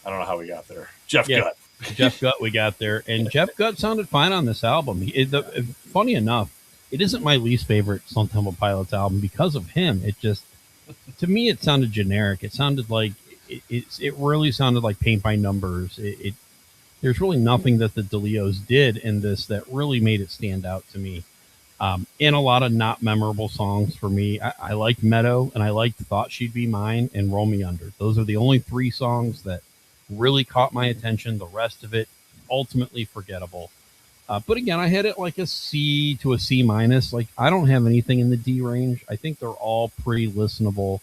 I don't know how we got there. Jeff Gutt. Jeff Gutt, we got there. And Jeff Gutt sounded fine on this album. Funny enough, it isn't my least favorite Stone Temple Pilots album because of him. It just, to me, it sounded generic. It sounded like, it really sounded like paint by numbers. There's really nothing that the DeLeos did in this that really made it stand out to me. And a lot of not memorable songs for me. I liked Meadow, and I liked Thought She'd Be Mine and Roll Me Under. Those are the only three songs that really caught my attention. The rest of it, ultimately forgettable. But again, I had it like a C to a C minus. Like, I don't have anything in the D range. I think they're all pretty listenable.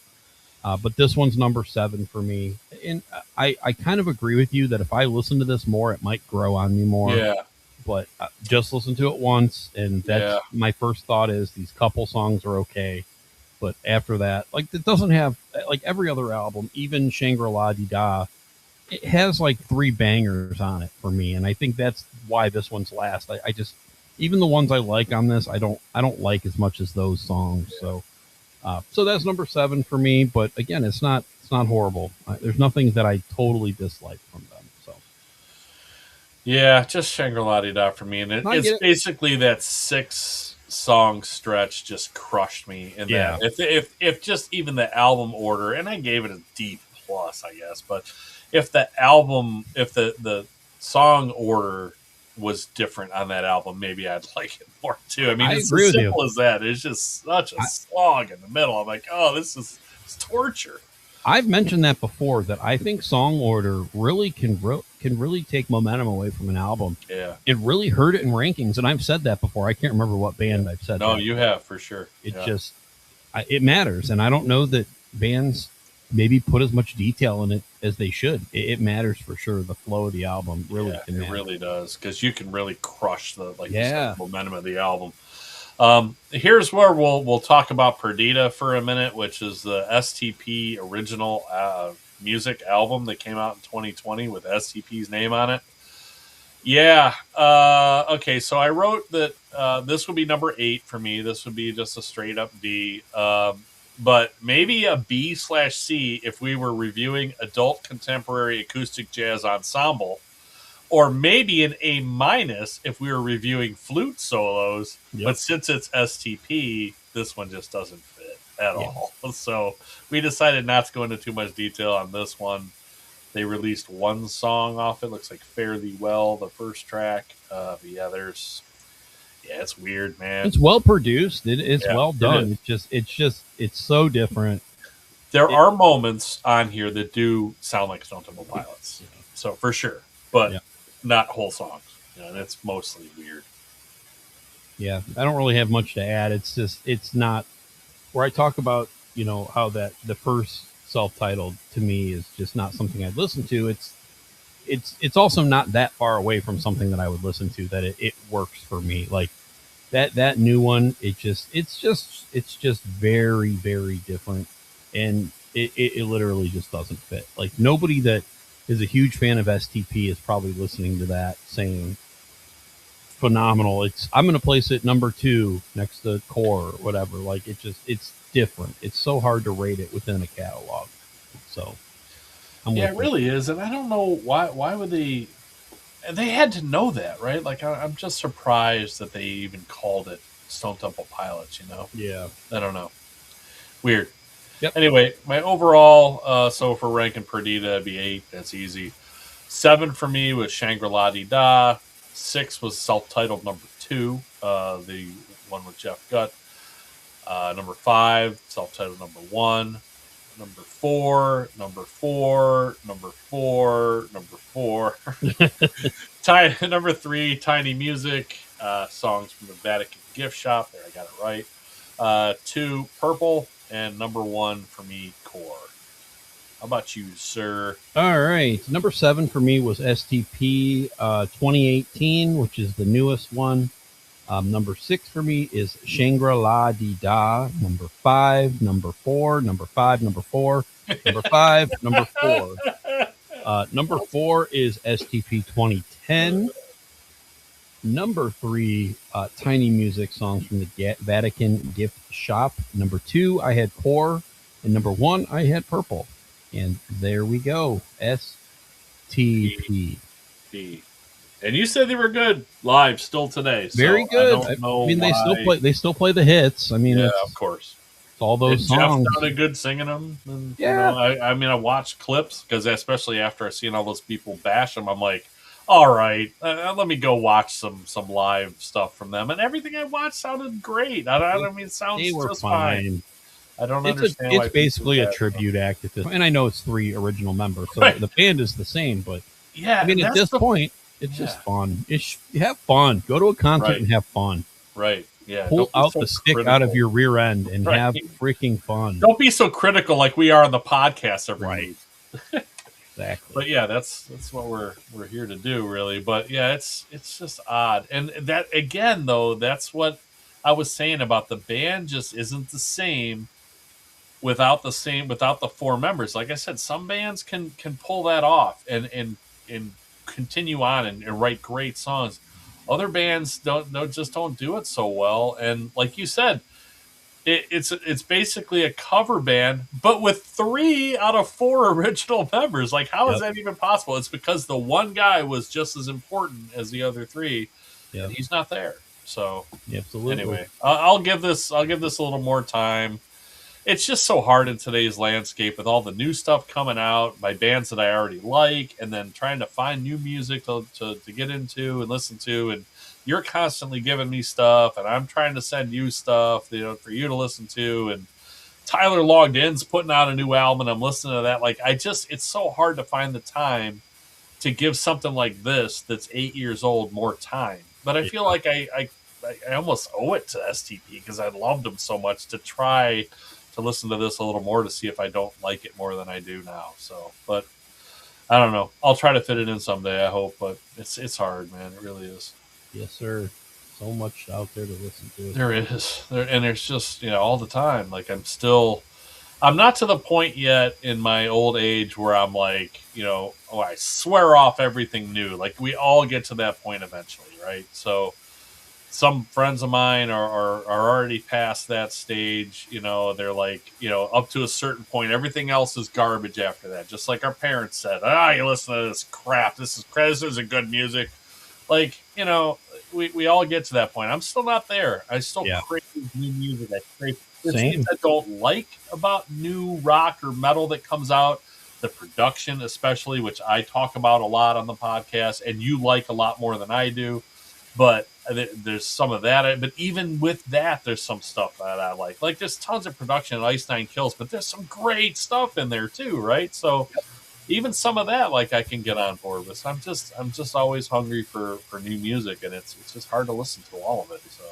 But this one's number 7 for me. And I kind of agree with you that if I listen to this more, it might grow on me more. Yeah. But just listen to it once. And that's my first thought is these couple songs are okay. But after that, like, it doesn't have, like every other album, even Shangri-La Di Da, it has like 3 bangers on it for me. And I think that's why this one's last. I just, even the ones I like on this, I don't like as much as those songs. So that's number 7 for me. But again, it's not horrible. There's nothing that I totally dislike from them. So yeah, just Shangri-La Di Da for me, and it's basically that 6-song stretch just crushed me. In that, if just even the album order, and I gave it a D+, I guess, but if the song order was different on that album, maybe I'd like it more too. I mean, it's as simple as that. It's just such a slog in the middle. I'm like, oh, it's torture. I've mentioned that before, that I think song order really can really take momentum away from an album. Yeah, it really hurt it in rankings, and I've said that before. I can't remember what band I've said. No, that. You have for sure. It just it matters, and I don't know that bands maybe put as much detail in it as they should. It matters for sure. The flow of the album really can matter. It really does, because you can really crush the momentum of the album. Here's where we'll talk about Perdita for a minute, which is the STP original music album that came out in 2020 with STP's name on it. Yeah. Okay. So I wrote that this would be number 8 for me. This would be just a straight up D. But maybe a B/C if we were reviewing adult contemporary acoustic jazz ensemble, or maybe an A- if we were reviewing flute solos. Yep. But since it's STP, this one just doesn't fit at all. So we decided not to go into too much detail on this one. They released one song off it. Looks like Fare Thee Well, the first track. It's weird, man. It's well produced. It's well done. It's so different. There are moments on here that do sound like Stone Temple Pilots. So for sure, but not whole songs. And it's mostly weird. Yeah, I don't really have much to add. It's not where I talk about, how that the first self-titled to me is just not something I'd listen to. It's also not that far away from something that I would listen to that it works for me. Like that new one, it's just very, very different, and it literally just doesn't fit. Like nobody that is a huge fan of STP is probably listening to that saying phenomenal. I'm going to place it number 2 next to Core or whatever. Like it's different. It's so hard to rate it within a catalog. So it really is, and I don't know why would they had to know that, right? Like I'm just surprised that they even called it Stone Temple Pilots. Yeah, I don't know. Weird. Yep. Anyway, my overall, so for ranking Perdita, it'd be 8. That's easy. 7 for me was Shangri-La Dee Da. 6 was self-titled number 2, the one with Jeff Gutt. Number 5, self-titled number 1. Number 4, number 4, number 4, number 4. Number 3, Tiny Music, songs from the Vatican Gift Shop. There, I got it right. 2, Purple, and number 1 for me, Core. How about you, sir? All right. Number 7 for me was STP 2018, which is the newest one. Number 6 for me is Shangri-La Dee Da. Number 5, number 4, number 5, number 4, number 5, number 4. Number 4 is STP 2010. Number 3, Tiny Music, songs from the Vatican Gift Shop. Number 2, I had Core. And number 1, I had Purple. And there we go. STP. And you said they were good live still today. So very good. I don't know they still play the hits. I mean, of course. It's all those songs. Jeff sounded good singing them. And, yeah. I watched clips because especially after I seen all those people bash them, I'm like, all right, let me go watch some live stuff from them. And everything I watched sounded great. It sounds just fine. I don't understand. It's basically a tribute act at this, and I know it's 3 original members, so the band is the same. But yeah, I mean, at this point, it's just fun. Have fun. Go to a concert and have fun. Right. Yeah. Pull out the stick out of your rear end and have freaking fun. Don't be so critical like we are on the podcast every week. Exactly. But yeah, that's what we're here to do, really. But yeah, it's just odd. And that again, though, that's what I was saying about the band just isn't the same without the 4 members. Like I said, some bands can pull that off and continue on and write great songs. Other bands don't do it so well. And like you said, it's basically a cover band, but with 3 out of 4 original members. Like, how is that even possible? It's because the one guy was just as important as the other 3. And he's not there. So absolutely. Anyway, I'll give this a little more time. It's just so hard in today's landscape with all the new stuff coming out by bands that I already like, and then trying to find new music to get into and listen to. And you're constantly giving me stuff, and I'm trying to send you stuff, for you to listen to. And Tyler Logged In's putting out a new album, and I'm listening to that. Like, it's so hard to find the time to give something like this that's 8 years old more time. But I feel like I almost owe it to STP because I loved them so much to try to listen to this a little more to see if I don't like it more than I do now. So, but I don't know. I'll try to fit it in someday, I hope, but it's hard, man. It really is. Yes, sir. So much out there to listen to. There is. And there's just, all the time. Like, I'm not to the point yet in my old age where I'm like, I swear off everything new. Like, we all get to that point eventually, right? So some friends of mine are already past that stage. They're like, up to a certain point, everything else is garbage after that. Just like our parents said, you listen to this crap. This isn't good music. Like, we all get to that point. I'm still not there. I still crave new music. I crave things I don't like about new rock or metal that comes out. The production, especially, which I talk about a lot on the podcast, and you like a lot more than I do. But there's some of that. But even with that, there's some stuff that I like. Like, there's tons of production in Ice Nine Kills, but there's some great stuff in there too, right? So even some of that, like, I can get on board with. So I'm just always hungry for new music, and it's just hard to listen to all of it. So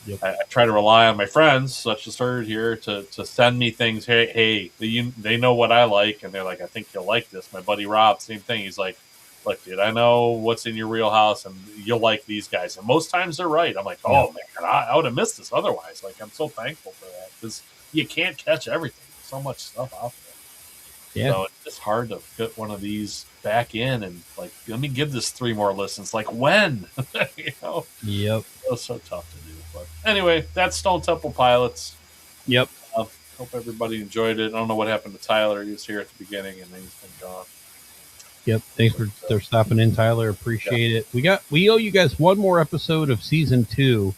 Yep. I try to rely on my friends, such as Third here, to send me things. Hey, they know what I like, and they're like, I think you'll like this. My buddy Rob, same thing. He's like, look, dude, I know what's in your wheelhouse, and you'll like these guys. And most times they're right. I'm like, oh man, I would have missed this otherwise. Like, I'm so thankful for that because you can't catch everything. There's so much stuff out there. Yeah. So it's just hard to fit one of these back in and like, let me give this 3 more listens. Like when, you know? Yep. It was so tough to do. But anyway, that's Stone Temple Pilots. Yep. Hope everybody enjoyed it. I don't know what happened to Tyler. He was here at the beginning and then he's been gone. Yep. Thanks for stopping in, Tyler. Appreciate it. We owe you guys one more episode of season 2.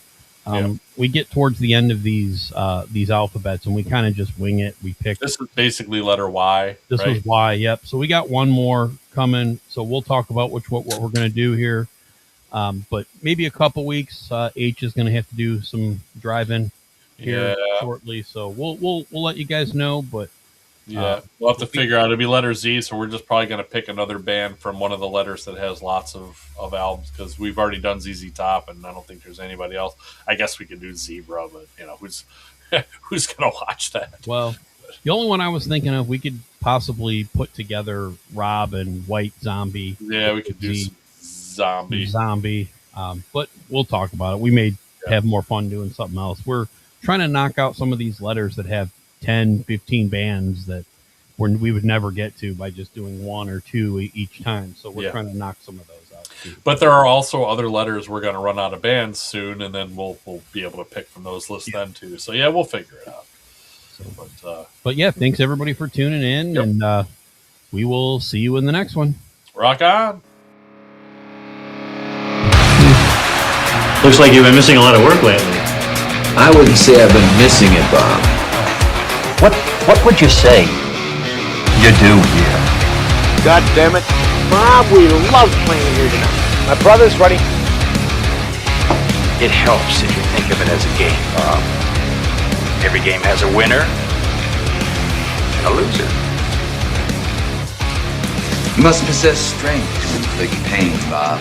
We get towards the end of these alphabets and we kind of just wing it. We pick. This is basically letter Y. This was Y. Yep. So we got one more coming. So we'll talk about what we're going to do here. But maybe a couple weeks. H is going to have to do some driving here shortly. So we'll let you guys know. But we'll have to figure out. It'll be letter Z. So we're just probably going to pick another band from one of the letters that has lots of albums because we've already done ZZ Top, and I don't think there's anybody else. I guess we could do Zebra, but you know who's going to watch that? Well, the only one I was thinking of, we could possibly put together Rob and White Zombie. Yeah, we could do Zombie. But we'll talk about it. We may have more fun doing something else. We're trying to knock out some of these letters that have 10, 15 bands that we would never get to by just doing 1 or 2 each time. So we're trying to knock some of those out too. But there are also other letters we're going to run out of bands soon, and then we'll be able to pick from those lists then too. So we'll figure it out. But yeah, thanks everybody for tuning in, and we will see you in the next one. Rock on. Looks like you've been missing a lot of work lately. I wouldn't say I've been missing it, Bob. What would you say you do here? God damn it. Bob, we love playing here tonight. My brother's ready. It helps if you think of it as a game, Bob. Every game has a winner and a loser. You must possess strength to inflict pain, Bob.